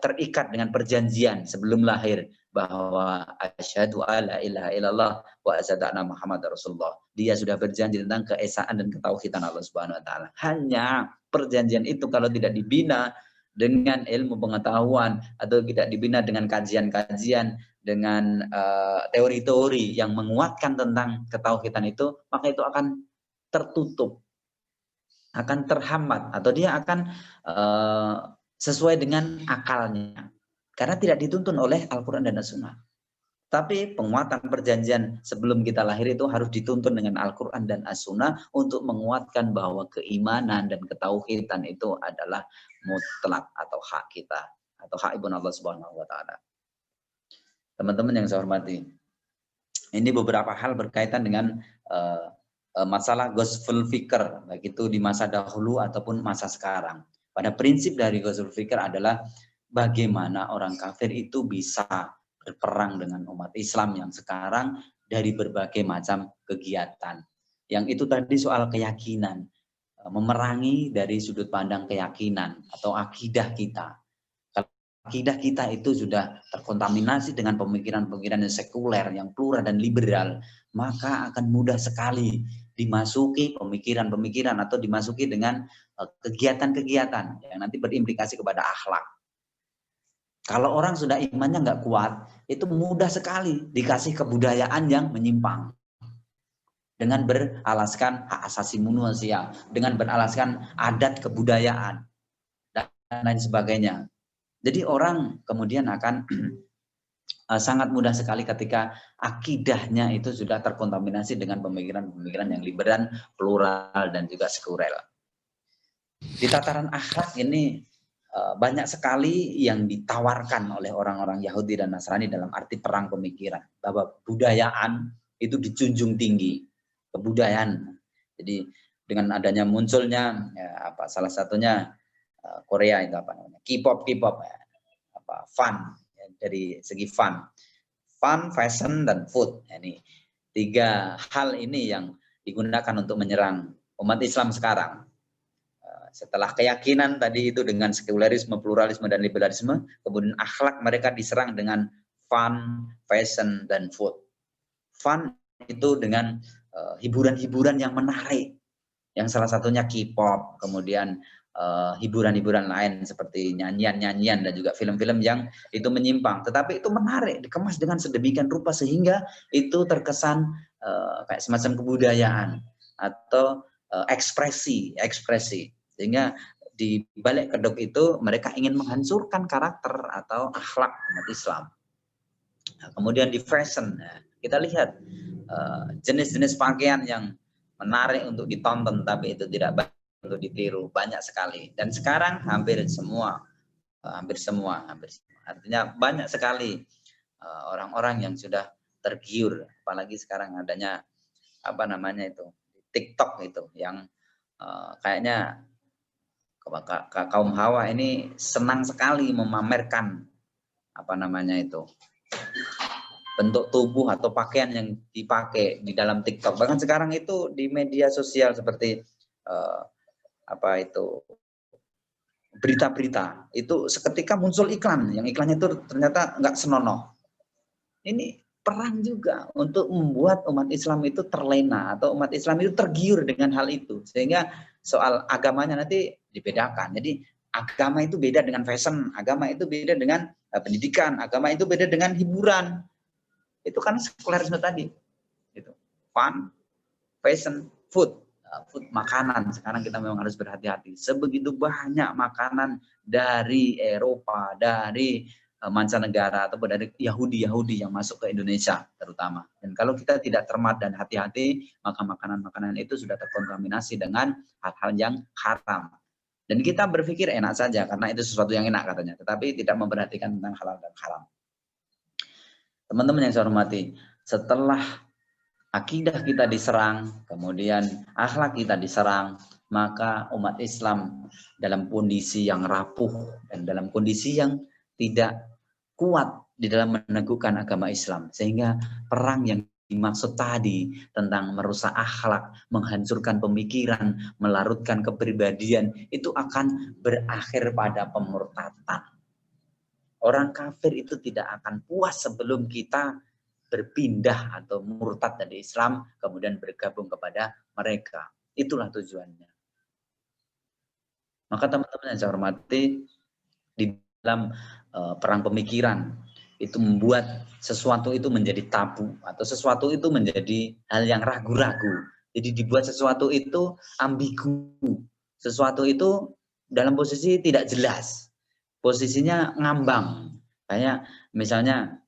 terikat dengan perjanjian sebelum lahir bahwa asyhadu alla ilaha illallah wa asyhadu anna Muhammadar Rasulullah. Dia sudah berjanji tentang keesaan dan ketauhidan Allah Subhanahu wa taala. Hanya perjanjian itu kalau tidak dibina dengan ilmu pengetahuan atau tidak dibina dengan kajian-kajian, dengan teori-teori yang menguatkan tentang ketauhidan itu, maka itu akan tertutup, akan terhambat, atau dia akan sesuai dengan akalnya. Karena tidak dituntun oleh Al-Quran dan As-Sunnah. Tapi penguatan perjanjian sebelum kita lahir itu harus dituntun dengan Al-Quran dan As-Sunnah untuk menguatkan bahwa keimanan dan ketauhidan itu adalah mutlak atau hak kita, atau hak ibn Allah Subhanahu wa taala. Teman-teman yang saya hormati, ini beberapa hal berkaitan dengan masalah ghazwul fikr, baik itu di masa dahulu ataupun masa sekarang. Pada prinsip dari ghazwul fikr adalah bagaimana orang kafir itu bisa berperang dengan umat Islam yang sekarang dari berbagai macam kegiatan. Yang itu tadi soal keyakinan, memerangi dari sudut pandang keyakinan atau akidah kita. Kalau akidah kita itu sudah terkontaminasi dengan pemikiran-pemikiran yang sekuler, yang plural dan liberal, maka akan mudah sekali dimasuki pemikiran-pemikiran atau dimasuki dengan kegiatan-kegiatan yang nanti berimplikasi kepada akhlak. Kalau orang sudah imannya nggak kuat, itu mudah sekali dikasih kebudayaan yang menyimpang. Dengan beralaskan hak asasi manusia, dengan beralaskan adat kebudayaan, dan lain sebagainya. Jadi orang kemudian akan sangat mudah sekali ketika akidahnya itu sudah terkontaminasi dengan pemikiran-pemikiran yang liberal, plural, dan juga sekuler. Di tataran akhlak ini banyak sekali yang ditawarkan oleh orang-orang Yahudi dan Nasrani dalam arti perang pemikiran. Bahwa budayaan itu dijunjung tinggi. Kebudayaan. Jadi dengan adanya munculnya salah satunya Korea itu apa namanya? K-pop fun ya, dari segi fun, fashion dan food. Ini 3 hal ini yang digunakan untuk menyerang umat Islam sekarang. Setelah keyakinan tadi itu dengan sekulerisme, pluralisme dan liberalisme, kemudian akhlak mereka diserang dengan fun, fashion dan food. Fun itu dengan hiburan-hiburan yang menarik, yang salah satunya K-pop, kemudian hiburan-hiburan lain seperti nyanyian-nyanyian dan juga film-film yang itu menyimpang, tetapi itu menarik, dikemas dengan sedemikian rupa sehingga itu terkesan kayak semacam kebudayaan atau ekspresi, sehingga di balik kedok itu mereka ingin menghancurkan karakter atau akhlak umat Islam. Nah, kemudian di fashion, kita lihat jenis-jenis pakaian yang menarik untuk ditonton tapi itu tidak baik untuk ditiru, banyak sekali. Dan sekarang hampir semua artinya banyak sekali orang-orang yang sudah tergiur, apalagi sekarang adanya TikTok itu yang kayaknya kaum hawa ini senang sekali memamerkan bentuk tubuh atau pakaian yang dipakai di dalam TikTok. Bahkan sekarang itu di media sosial seperti berita-berita itu seketika muncul iklan, yang iklannya itu ternyata nggak senonoh. Ini perang juga untuk membuat umat Islam itu terlena atau umat Islam itu tergiur dengan hal itu, sehingga soal agamanya nanti dibedakan. Jadi agama itu beda dengan fashion, agama itu beda dengan pendidikan, agama itu beda dengan hiburan. Itu kan sekulerisme tadi. Itu fun, fashion, food, makanan. Sekarang kita memang harus berhati-hati. Sebegitu banyak makanan dari Eropa, dari mancanegara ataupun dari Yahudi yang masuk ke Indonesia terutama. Dan kalau kita tidak cermat dan hati-hati, maka makanan-makanan itu sudah terkontaminasi dengan hal-hal yang haram. Dan kita berpikir enak saja karena itu sesuatu yang enak katanya, tetapi tidak memperhatikan tentang halal dan haram. Teman-teman yang saya hormati, setelah akidah kita diserang, kemudian akhlak kita diserang, maka umat Islam dalam kondisi yang rapuh dan dalam kondisi yang tidak kuat di dalam meneguhkan agama Islam. Sehingga perang yang dimaksud tadi tentang merusak akhlak, menghancurkan pemikiran, melarutkan kepribadian, itu akan berakhir pada pemurtadan. Orang kafir itu tidak akan puas sebelum kita berpindah atau murtad dari Islam, kemudian bergabung kepada mereka. Itulah tujuannya. Maka teman-teman yang saya hormati, di dalam perang pemikiran, itu membuat sesuatu itu menjadi tabu, atau sesuatu itu menjadi hal yang ragu-ragu. Jadi dibuat sesuatu itu ambigu. Sesuatu itu dalam posisi tidak jelas. Posisinya ngambang, kayak misalnya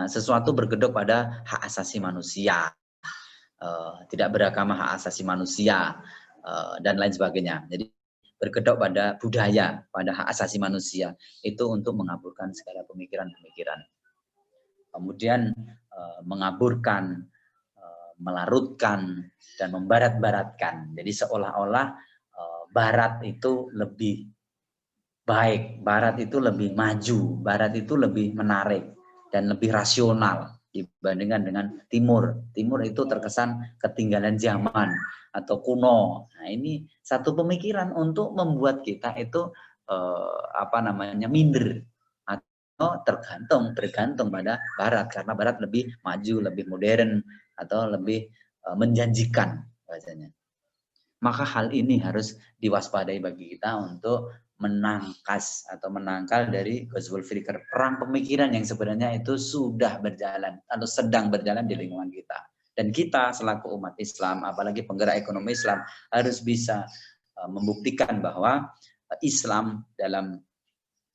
sesuatu berkedok pada hak asasi manusia, tidak beragama hak asasi manusia, dan lain sebagainya. Jadi berkedok pada budaya, pada hak asasi manusia, itu untuk mengaburkan segala pemikiran-pemikiran. Kemudian mengaburkan, melarutkan, dan membarat-baratkan. Jadi seolah-olah Barat itu lebih baik, Barat itu lebih maju, Barat itu lebih menarik dan lebih rasional dibandingkan dengan Timur. Timur itu terkesan ketinggalan zaman atau kuno. Nah, ini satu pemikiran untuk membuat kita itu minder bergantung pada Barat, karena Barat lebih maju, lebih modern, atau lebih menjanjikan bahasanya. Maka hal ini harus diwaspadai bagi kita untuk menangkas atau menangkal dari Ghazwul Fikr, perang pemikiran yang sebenarnya itu sudah berjalan atau sedang berjalan di lingkungan kita. Dan kita selaku umat Islam, apalagi penggerak ekonomi Islam, harus bisa membuktikan bahwa Islam dalam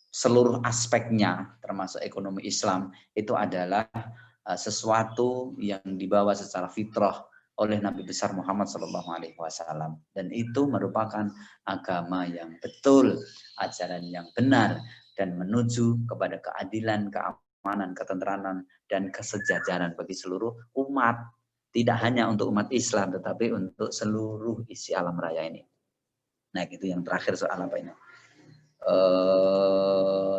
seluruh aspeknya, termasuk ekonomi Islam, itu adalah sesuatu yang dibawa secara fitrah oleh Nabi besar Muhammad SAW, dan itu merupakan agama yang betul, ajaran yang benar, dan menuju kepada keadilan, keamanan, ketentraman, dan kesejajaran bagi seluruh umat. Tidak hanya untuk umat Islam, tetapi untuk seluruh isi alam raya ini. Nah, itu yang terakhir soal apa ini?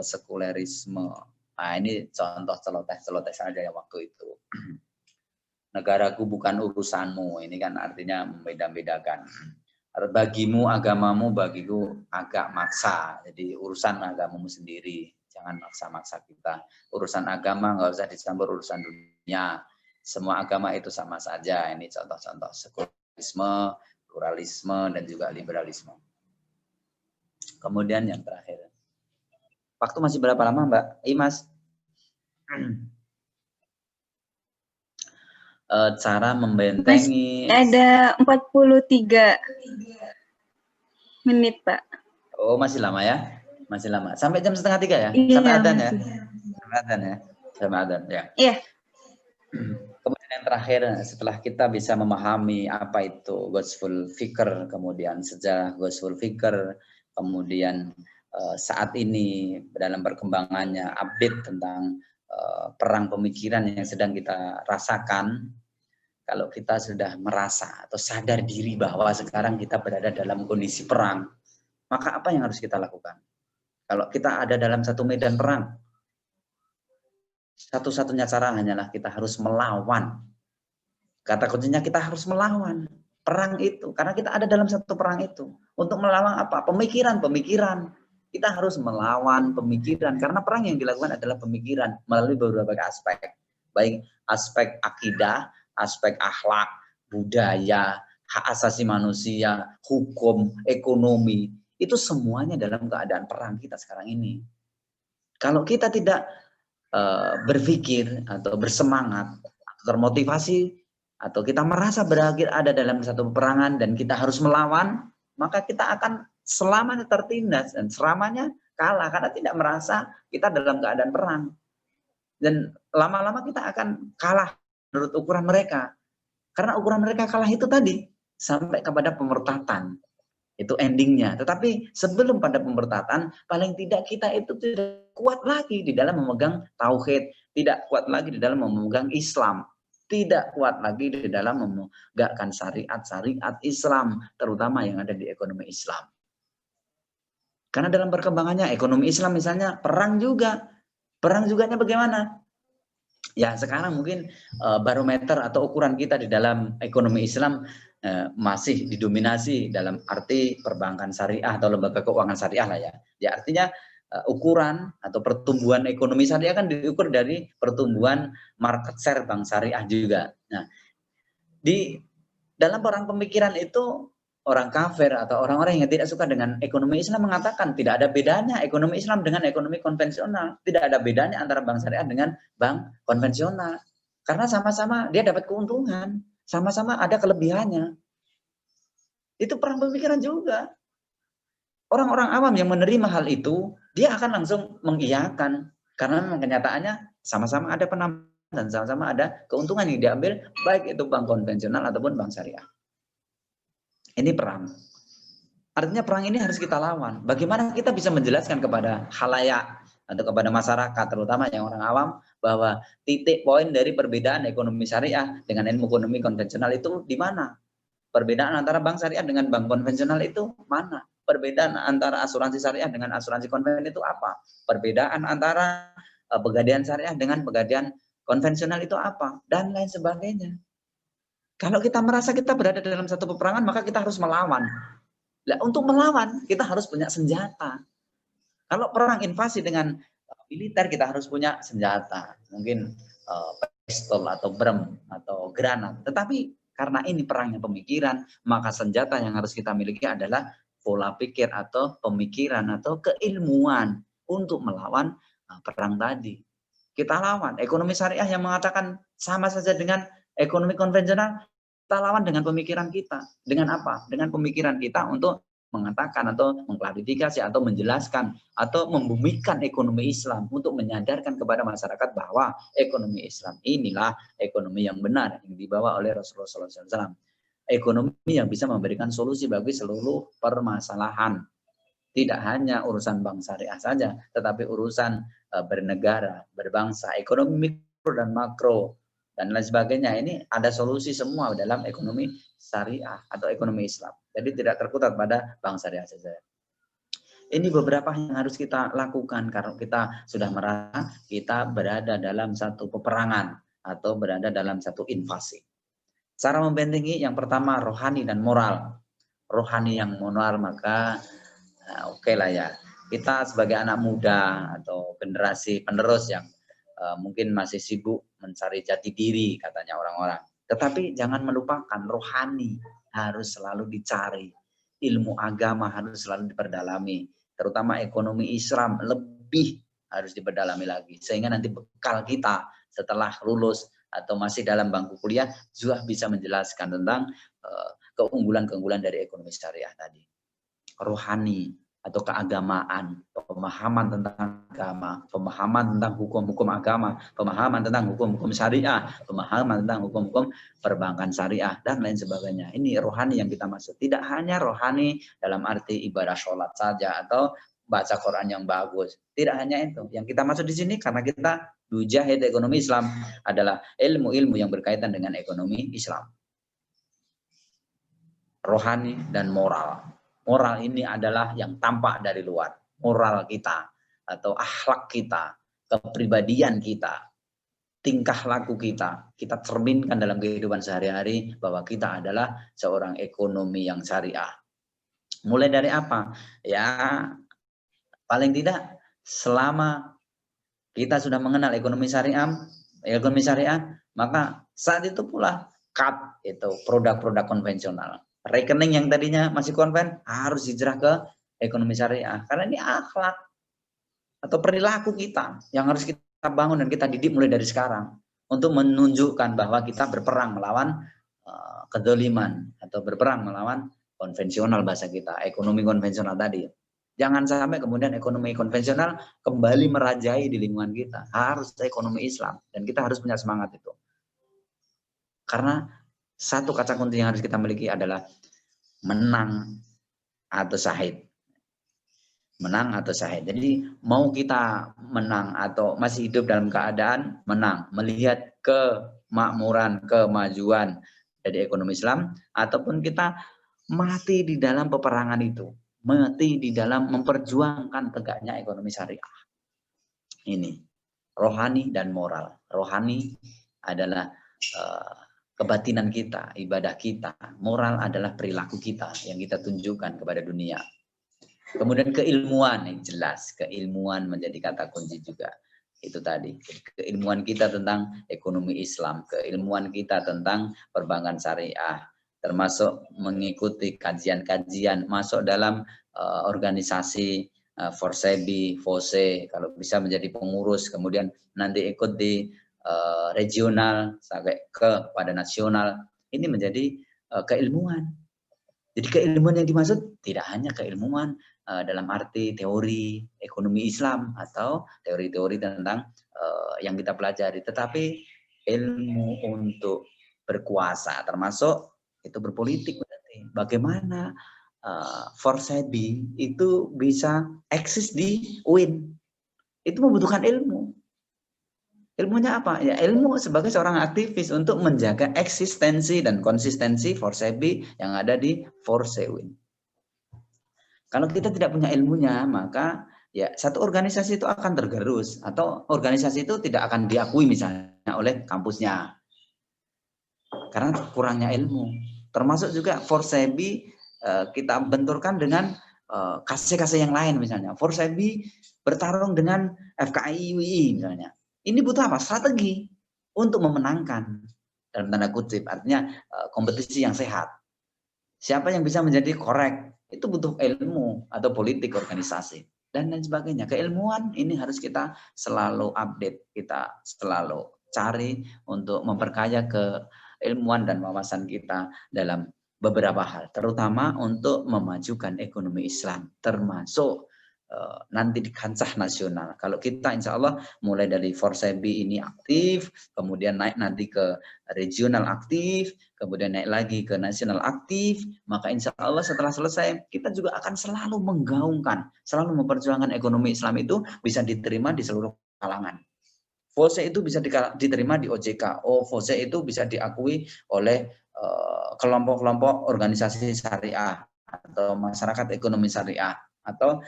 Sekulerisme. Nah, ini contoh celoteh saja ya waktu itu. Negaraku bukan urusanmu, ini kan artinya membeda-bedakan. Bagimu agamamu, bagiku agak maksa. Jadi urusan agamamu sendiri, jangan maksa-maksa kita. Urusan agama nggak usah dicampur urusan dunia. Semua agama itu sama saja. Ini contoh-contoh sekulerisme, pluralisme, dan juga liberalisme. Kemudian yang terakhir. Waktu masih berapa lama, Mbak Imas? Cara membentengi. Ada 43 menit, Pak. Oh, masih lama ya? Masih lama. Sampai jam 2:30 ya? Iya, Sampai adzan ya? masih. Sampai adzan ya? Sampai adzan ya. Iya. Kemudian yang terakhir, setelah kita bisa memahami apa itu Ghazwul Fikr, kemudian sejarah Ghazwul Fikr, kemudian saat ini dalam perkembangannya update tentang perang pemikiran yang sedang kita rasakan. Kalau kita sudah merasa atau sadar diri bahwa sekarang kita berada dalam kondisi perang, maka apa yang harus kita lakukan? Kalau kita ada dalam satu medan perang, satu-satunya cara hanyalah kita harus melawan. Kata kuncinya kita harus melawan perang itu, karena kita ada dalam satu perang itu. Untuk melawan apa? Pemikiran. Kita harus melawan pemikiran, karena perang yang dilakukan adalah pemikiran melalui beberapa aspek. Baik aspek akidah, aspek akhlak, budaya, hak asasi manusia, hukum, ekonomi. Itu semuanya dalam keadaan perang kita sekarang ini. Kalau kita tidak berpikir atau bersemangat, termotivasi, atau kita merasa berakhir ada dalam satu peperangan dan kita harus melawan, maka kita akan selamanya tertindas dan selamanya kalah karena tidak merasa kita dalam keadaan perang. Dan lama-lama kita akan kalah menurut ukuran mereka. Karena ukuran mereka kalah itu tadi sampai kepada pemurtatan. Itu endingnya. Tetapi sebelum pada pemurtatan, paling tidak kita itu tidak kuat lagi di dalam memegang tauhid, tidak kuat lagi di dalam memegang Islam, tidak kuat lagi di dalam menegakkan syariat-syariat Islam, terutama yang ada di ekonomi Islam. Karena dalam perkembangannya ekonomi Islam misalnya perang juga. Perang juganya bagaimana? Ya sekarang mungkin barometer atau ukuran kita di dalam ekonomi Islam masih didominasi dalam arti perbankan syariah atau lembaga keuangan syariah lah ya. Ya artinya ukuran atau pertumbuhan ekonomi syariah kan diukur dari pertumbuhan market share bank syariah juga. Nah, di dalam perang pemikiran itu orang kafir atau orang-orang yang tidak suka dengan ekonomi Islam mengatakan tidak ada bedanya ekonomi Islam dengan ekonomi konvensional. Tidak ada bedanya antara bank syariah dengan bank konvensional. Karena sama-sama dia dapat keuntungan. Sama-sama ada kelebihannya. Itu perang pemikiran juga. Orang-orang awam yang menerima hal itu, dia akan langsung mengiyakan. Karena memang kenyataannya sama-sama ada penambahan dan sama-sama ada keuntungan yang diambil, baik itu bank konvensional ataupun bank syariah. Ini perang. Artinya perang ini harus kita lawan. Bagaimana kita bisa menjelaskan kepada khalayak atau kepada masyarakat, terutama yang orang awam, bahwa titik poin dari perbedaan ekonomi syariah dengan ilmu ekonomi konvensional itu di mana? Perbedaan antara bank syariah dengan bank konvensional itu mana? Perbedaan antara asuransi syariah dengan asuransi konvensional itu apa? Perbedaan antara pegadaian syariah dengan pegadaian konvensional itu apa? Dan lain sebagainya. Kalau kita merasa kita berada dalam satu peperangan, maka kita harus melawan. Nah, untuk melawan, kita harus punya senjata. Kalau perang invasi dengan militer kita harus punya senjata, mungkin pistol atau brem atau granat. Tetapi karena ini perangnya pemikiran, maka senjata yang harus kita miliki adalah pola pikir atau pemikiran atau keilmuan untuk melawan perang tadi. Kita lawan ekonomi syariah yang mengatakan sama saja dengan ekonomi konvensional, kita lawan dengan pemikiran kita. Dengan apa? Dengan pemikiran kita untuk mengatakan atau mengklarifikasi atau menjelaskan atau membumikan ekonomi Islam untuk menyadarkan kepada masyarakat bahwa ekonomi Islam inilah ekonomi yang benar yang dibawa oleh Rasulullah SAW. Ekonomi yang bisa memberikan solusi bagi seluruh permasalahan. Tidak hanya urusan bank syariah saja, tetapi urusan bernegara, berbangsa, ekonomi mikro dan makro, dan lain sebagainya. Ini ada solusi semua dalam ekonomi syariah atau ekonomi Islam. Jadi tidak terkutat pada bank syariah saja. Ini beberapa yang harus kita lakukan karena kita sudah merasa kita berada dalam satu peperangan atau berada dalam satu invasi. Cara membentengi yang pertama rohani dan moral. Rohani yang moral maka oke lah ya. Kita sebagai anak muda atau generasi penerus yang mungkin masih sibuk mencari jati diri katanya orang-orang. Tetapi jangan melupakan rohani harus selalu dicari. Ilmu agama harus selalu diperdalami. Terutama ekonomi Islam lebih harus diperdalami lagi. Sehingga nanti bekal kita setelah lulus atau masih dalam bangku kuliah juga bisa menjelaskan tentang keunggulan-keunggulan dari ekonomi syariah tadi. Rohani atau keagamaan, pemahaman tentang agama, pemahaman tentang hukum-hukum agama, pemahaman tentang hukum-hukum syariah, pemahaman tentang hukum-hukum perbankan syariah, dan lain sebagainya. Ini rohani yang kita maksud. Tidak hanya rohani dalam arti ibadah sholat saja atau baca Quran yang bagus. Tidak hanya itu. Yang kita maksud di sini karena kita mujahid ekonomi Islam adalah ilmu-ilmu yang berkaitan dengan ekonomi Islam. Rohani dan moral. Moral ini adalah yang tampak dari luar. Moral kita atau akhlak kita, kepribadian kita, tingkah laku kita. Kita cerminkan dalam kehidupan sehari-hari bahwa kita adalah seorang ekonomi yang syariah. Mulai dari apa? Ya, paling tidak selama kita sudah mengenal ekonomi syariah, maka saat itu pula cut itu produk-produk konvensional. Rekening yang tadinya masih konven harus hijrah ke ekonomi syariah. Karena ini akhlak atau perilaku kita yang harus kita bangun dan kita didik mulai dari sekarang. Untuk menunjukkan bahwa kita berperang melawan kedoliman atau berperang melawan konvensional bahasa kita, ekonomi konvensional tadi. Jangan sampai kemudian ekonomi konvensional kembali merajai di lingkungan kita. Harus ekonomi Islam dan kita harus punya semangat itu. Karena satu kata kunci yang harus kita miliki adalah menang atau syahid. Menang atau syahid. Jadi mau kita menang atau masih hidup dalam keadaan menang, melihat kemakmuran, kemajuan dari ekonomi Islam, ataupun kita mati di dalam peperangan itu, mati di dalam memperjuangkan tegaknya ekonomi syariah. Ini rohani dan moral. Rohani adalah kebatinan kita, ibadah kita. Moral adalah perilaku kita yang kita tunjukkan kepada dunia. Kemudian keilmuan, yang jelas. Keilmuan menjadi kata kunci juga. Itu tadi. Keilmuan kita tentang ekonomi Islam. Keilmuan kita tentang perbankan syariah. Termasuk mengikuti kajian-kajian. Masuk dalam organisasi Forsebi, FOSE. Kalau bisa menjadi pengurus. Kemudian nanti ikut di regional sampai kepada nasional. Ini menjadi keilmuan. Jadi keilmuan yang dimaksud tidak hanya keilmuan dalam arti teori ekonomi Islam atau teori-teori tentang yang kita pelajari, tetapi ilmu untuk berkuasa, termasuk itu berpolitik. Bagaimana Forsebi itu bisa eksis di UIN? Itu membutuhkan ilmu. Ilmunya apa? Ya, ilmu sebagai seorang aktivis untuk menjaga eksistensi dan konsistensi Forsebi yang ada di Forsewin. Kalau kita tidak punya ilmunya, maka ya satu organisasi itu akan tergerus atau organisasi itu tidak akan diakui misalnya oleh kampusnya. Karena kurangnya ilmu. Termasuk juga Forsebi kita benturkan dengan kasih-kasih yang lain misalnya. Forsebi bertarung dengan FKI UI misalnya. Ini butuh apa? Strategi untuk memenangkan, dalam tanda kutip, artinya kompetisi yang sehat. Siapa yang bisa menjadi korek, itu butuh ilmu atau politik organisasi dan lain sebagainya. Keilmuan ini harus kita selalu update, kita selalu cari untuk memperkaya keilmuan dan wawasan kita dalam beberapa hal, terutama untuk memajukan ekonomi Islam, termasuk nanti di kancah nasional. Kalau kita insya Allah mulai dari Forsebi ini aktif, kemudian naik nanti ke regional aktif, kemudian naik lagi ke nasional aktif, maka insya Allah setelah selesai kita juga akan selalu menggaungkan, selalu memperjuangkan ekonomi Islam itu bisa diterima di seluruh kalangan. FOSE itu bisa diterima di OJK, FOSE itu bisa diakui oleh kelompok-kelompok organisasi syariah atau masyarakat ekonomi syariah, atau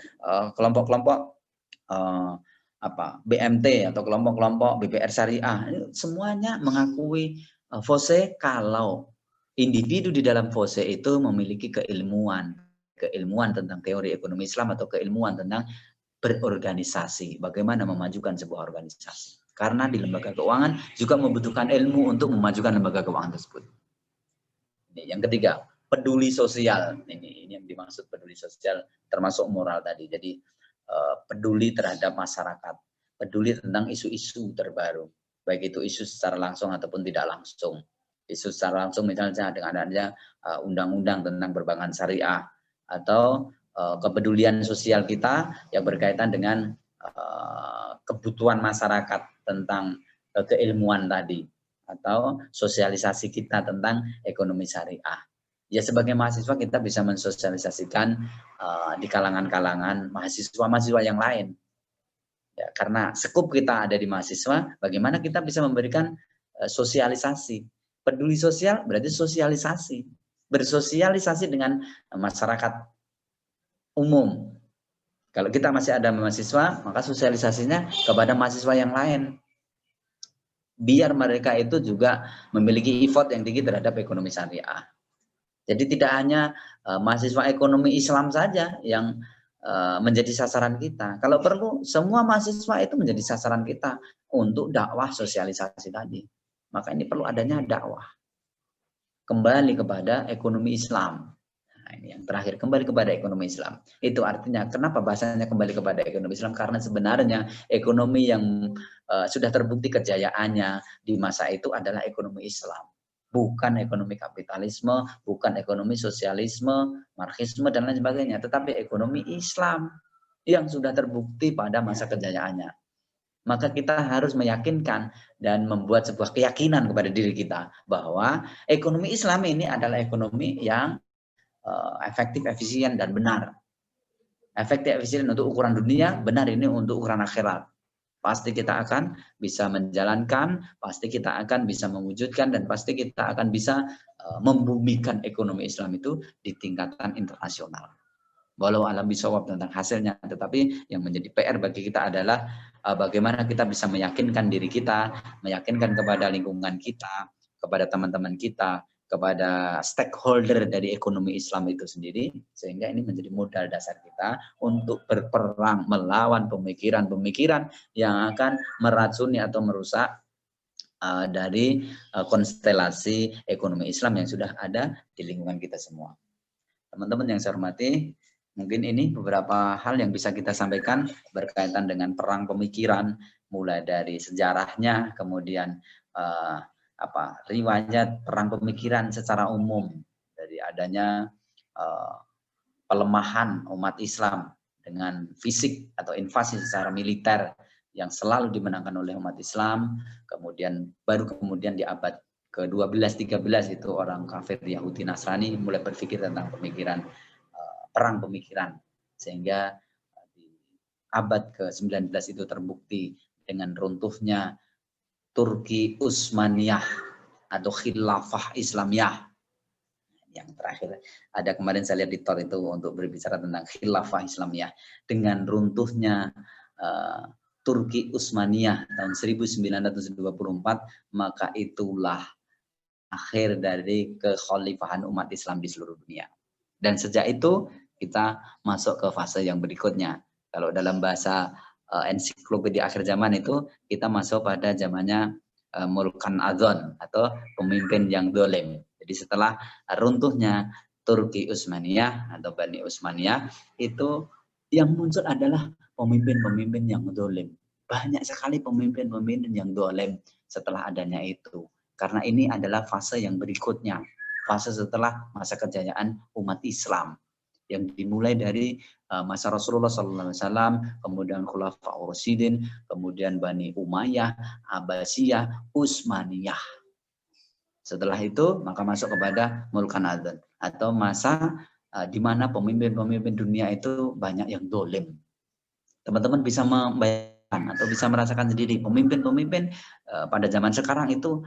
kelompok-kelompok BMT atau kelompok-kelompok BPR syariah. Semuanya mengakui FOSE kalau individu di dalam FOSE itu memiliki keilmuan tentang teori ekonomi Islam atau keilmuan tentang berorganisasi, bagaimana memajukan sebuah organisasi. Karena di lembaga keuangan juga membutuhkan ilmu untuk memajukan lembaga keuangan tersebut. Ini yang ketiga, peduli sosial. Ini yang dimaksud peduli sosial, termasuk moral tadi. Jadi peduli terhadap masyarakat, peduli tentang isu-isu terbaru, baik itu isu secara langsung ataupun tidak langsung. Isu secara langsung misalnya dengan adanya undang-undang tentang perbankan syariah, atau kepedulian sosial kita yang berkaitan dengan kebutuhan masyarakat tentang keilmuan tadi, atau sosialisasi kita tentang ekonomi syariah. Ya sebagai mahasiswa kita bisa mensosialisasikan di kalangan-kalangan mahasiswa-mahasiswa yang lain. Ya, karena skup kita ada di mahasiswa, bagaimana kita bisa memberikan sosialisasi. Peduli sosial berarti sosialisasi. Bersosialisasi dengan masyarakat umum. Kalau kita masih ada mahasiswa, maka sosialisasinya kepada mahasiswa yang lain. Biar mereka itu juga memiliki effort yang tinggi terhadap ekonomi syariah. Jadi tidak hanya mahasiswa ekonomi Islam saja yang menjadi sasaran kita. Kalau perlu, semua mahasiswa itu menjadi sasaran kita untuk dakwah sosialisasi tadi. Maka ini perlu adanya dakwah. Kembali kepada ekonomi Islam. Nah, ini yang terakhir, kembali kepada ekonomi Islam. Itu artinya, kenapa bahasanya kembali kepada ekonomi Islam? Karena sebenarnya ekonomi yang sudah terbukti kejayaannya di masa itu adalah ekonomi Islam. Bukan ekonomi kapitalisme, bukan ekonomi sosialisme, marxisme, dan lain sebagainya. Tetapi ekonomi Islam yang sudah terbukti pada masa kejayaannya. Maka kita harus meyakinkan dan membuat sebuah keyakinan kepada diri kita bahwa ekonomi Islam ini adalah ekonomi yang efektif, efisien, dan benar. Efektif, efisien untuk ukuran dunia, benar ini untuk ukuran akhirat. Pasti kita akan bisa menjalankan, pasti kita akan bisa mewujudkan, dan pasti kita akan bisa membumikan ekonomi Islam itu di tingkatan internasional. Walau alam bisawab tentang hasilnya, tetapi yang menjadi PR bagi kita adalah bagaimana kita bisa meyakinkan diri kita, meyakinkan kepada lingkungan kita, kepada teman-teman kita, kepada stakeholder dari ekonomi Islam itu sendiri, sehingga ini menjadi modal dasar kita untuk berperang melawan pemikiran-pemikiran yang akan meracuni atau merusak dari konstelasi ekonomi Islam yang sudah ada di lingkungan kita semua. Teman-teman yang saya hormati, mungkin ini beberapa hal yang bisa kita sampaikan berkaitan dengan perang pemikiran, mulai dari sejarahnya, kemudian riwayat perang pemikiran secara umum, dari adanya pelemahan umat Islam dengan fisik atau invasi secara militer yang selalu dimenangkan oleh umat Islam, kemudian di abad ke-12-13 itu orang kafir Yahudi Nasrani mulai berpikir tentang pemikiran perang pemikiran, sehingga di abad ke-19 itu terbukti dengan runtuhnya Turki Utsmaniyah atau Khilafah Islamiyah. Yang terakhir ada kemarin saya lihat di Tor itu untuk berbicara tentang Khilafah Islamiyah, dengan runtuhnya Turki Utsmaniyah tahun 1924, maka itulah akhir dari kekhalifahan umat Islam di seluruh dunia. Dan sejak itu kita masuk ke fase yang berikutnya. Kalau dalam bahasa ensiklopedia akhir zaman itu kita masuk pada zamannya Mulkan Adhan atau pemimpin yang dolim. Jadi setelah runtuhnya Turki Utsmaniyah atau Bani Utsmaniyah, itu yang muncul adalah pemimpin-pemimpin yang dolim. Banyak sekali pemimpin-pemimpin yang dolim setelah adanya itu. Karena ini adalah fase yang berikutnya, fase setelah masa kejayaan umat Islam yang dimulai dari masa Rasulullah SAW, kemudian Khulafaur Rasyidin, kemudian Bani Umayyah, Abbasiyah, Utsmaniyah. Setelah itu maka masuk kepada Mulkan Adhan atau masa di mana pemimpin-pemimpin dunia itu banyak yang dolim. Teman-teman bisa membayangkan atau bisa merasakan sendiri pemimpin-pemimpin pada zaman sekarang itu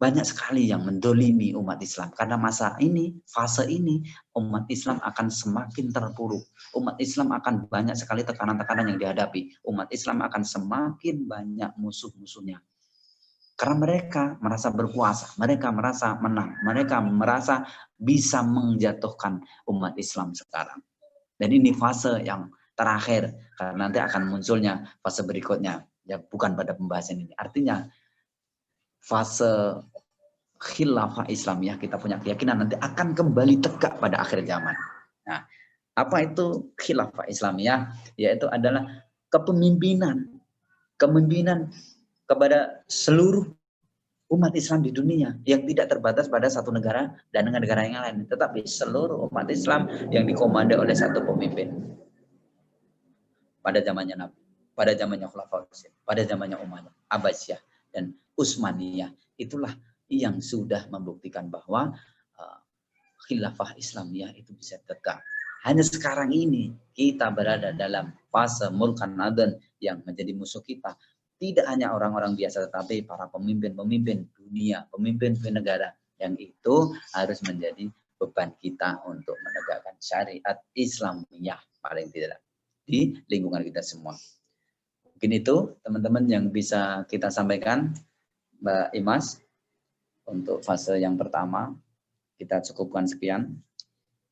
banyak sekali yang mendolimi umat Islam. Karena masa ini, fase ini, umat Islam akan semakin terpuruk. Umat Islam akan banyak sekali tekanan-tekanan yang dihadapi. Umat Islam akan semakin banyak musuh-musuhnya. Karena mereka merasa berkuasa, mereka merasa menang, mereka merasa bisa menjatuhkan umat Islam sekarang. Dan ini fase yang terakhir, karena nanti akan munculnya fase berikutnya, ya bukan pada pembahasan ini. Artinya fase khilafah Islamiyah kita punya keyakinan nanti akan kembali tegak pada akhir zaman. Nah, apa itu khilafah Islamiyah? Yaitu adalah kepemimpinan kepada seluruh umat Islam di dunia yang tidak terbatas pada satu negara dan negara yang lain, tetapi seluruh umat Islam yang dikomando oleh satu pemimpin. Pada zamannya Nabi, pada zamannya Khulafaur Rasyidin, pada zamannya Umayyah, Abbasiyah, dan Utsmaniyah, itulah yang sudah membuktikan bahwa khilafah Islamiyah itu bisa tegak. Hanya sekarang ini kita berada dalam fase Mulkan Adhan yang menjadi musuh kita. Tidak hanya orang-orang biasa, tetapi para pemimpin-pemimpin dunia, pemimpin negara, yang itu harus menjadi beban kita untuk menegakkan syariat Islamiyah paling tidak di lingkungan kita semua. Mungkin itu teman-teman yang bisa kita sampaikan, Mbak Imas, untuk fase yang pertama. Kita cukupkan sekian.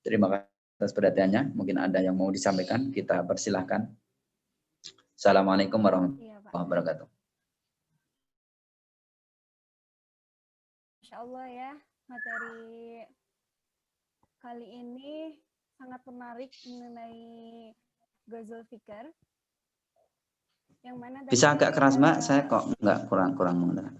Terima kasih atas perhatiannya. Mungkin ada yang mau disampaikan, kita persilahkan. Assalamualaikum warahmatullahi wabarakatuh. Masya Allah ya, materi kali ini sangat menarik mengenai Ghazal Fikr. Yang mana bisa agak keras Mbak, saya kok nggak kurang mendengar.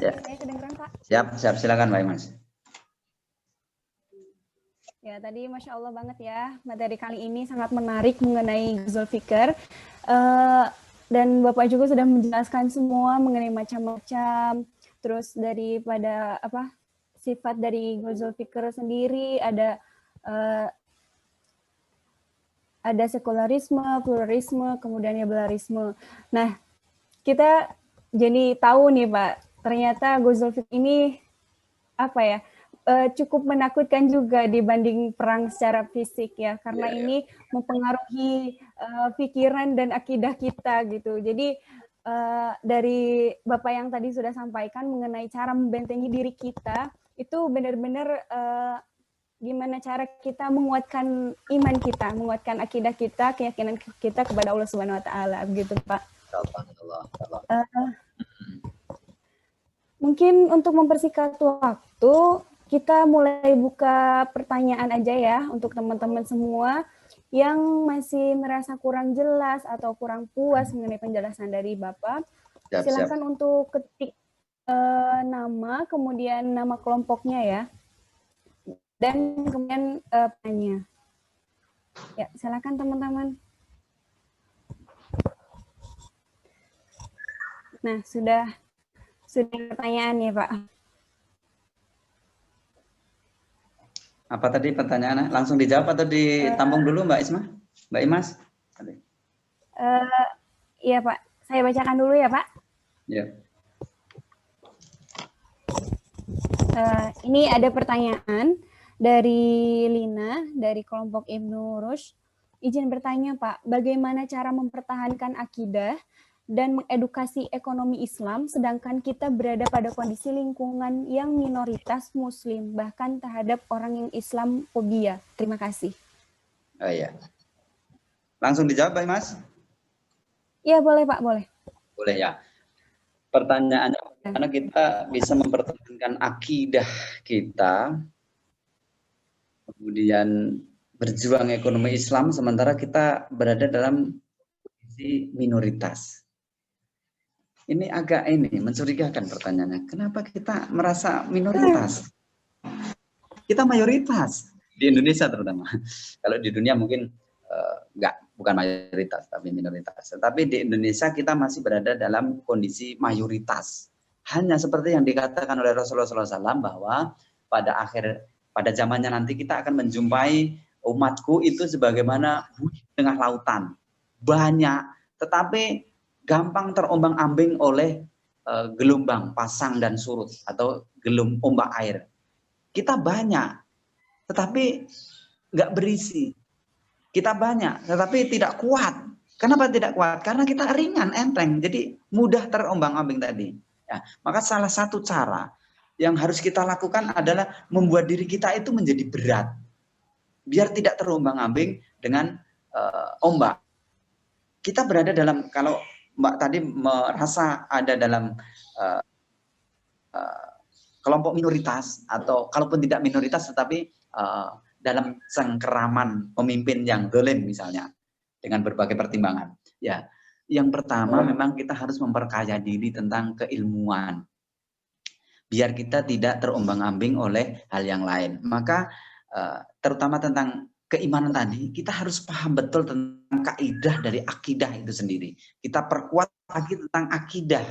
Ya. Saya kedengeran Pak? Siap, silakan Mbak Imas. Ya, tadi Masya Allah banget ya, materi kali ini sangat menarik mengenai Ghazal Fikr. Dan Bapak juga sudah menjelaskan semua mengenai macam-macam, terus daripada sifat dari Ghazal Fikr sendiri, ada sekularisme, pluralisme, kemudian liberalisme. Nah, kita jadi tahu nih Pak, ternyata Ghazal Fikr ini cukup menakutkan juga dibanding perang secara fisik ya, karena ini mempengaruhi pikiran dan akidah kita gitu. Jadi dari Bapak yang tadi sudah sampaikan mengenai cara membentengi diri kita, itu benar-benar gimana cara kita menguatkan iman kita, menguatkan akidah kita, keyakinan kita kepada Allah Subhanahu Wa Taala, begitu Pak. Mungkin untuk mempersingkat waktu, kita mulai buka pertanyaan aja ya untuk teman-teman semua yang masih merasa kurang jelas atau kurang puas mengenai penjelasan dari Bapak. Silakan untuk ketik nama, kemudian nama kelompoknya ya, dan kemudian tanya. Ya, silakan teman-teman. Nah, sudah pertanyaan ya Pak. Apa tadi pertanyaannya? Langsung dijawab atau ditampung dulu Mbak Isma? Mbak Imas? Iya Pak, saya bacakan dulu ya Pak. Ya. Ini ada pertanyaan dari Lina, dari kelompok Ibnu Rushd. Izin bertanya Pak, bagaimana cara mempertahankan akidah dan mengedukasi ekonomi Islam, sedangkan kita berada pada kondisi lingkungan yang minoritas Muslim, bahkan terhadap orang yang Islamfobia. Terima kasih. Oh iya. Langsung dijawab, Pak Mas? Iya, boleh Pak, boleh. Boleh ya. Pertanyaannya, bagaimana kita bisa mempertahankan akidah kita, kemudian berjuang ekonomi Islam, sementara kita berada dalam kondisi minoritas. Ini agak mencurigakan pertanyaannya. Kenapa kita merasa minoritas? Kita mayoritas di Indonesia terutama. Kalau di dunia mungkin bukan mayoritas tapi minoritas. Tetapi di Indonesia kita masih berada dalam kondisi mayoritas. Hanya seperti yang dikatakan oleh Rasulullah SAW bahwa pada zamannya nanti kita akan menjumpai umatku itu sebagaimana bumi di tengah lautan. Banyak, tetapi gampang terombang-ambing oleh gelombang pasang dan surut atau ombak air. Kita banyak, tetapi nggak berisi. Kita banyak, tetapi tidak kuat. Kenapa tidak kuat? Karena kita ringan, enteng, jadi mudah terombang-ambing tadi. Ya, maka salah satu cara yang harus kita lakukan adalah membuat diri kita itu menjadi berat, biar tidak terombang-ambing dengan ombak. Kita berada dalam, kalau Mbak tadi merasa ada dalam kelompok minoritas, atau kalaupun tidak minoritas tetapi dalam cengkeraman pemimpin yang dolim misalnya, dengan berbagai pertimbangan. Ya, yang pertama memang kita harus memperkaya diri tentang keilmuan, biar kita tidak terombang-ambing oleh hal yang lain. Maka terutama tentang keimanan tadi, kita harus paham betul tentang kaidah dari akidah itu sendiri. Kita perkuat lagi tentang akidah.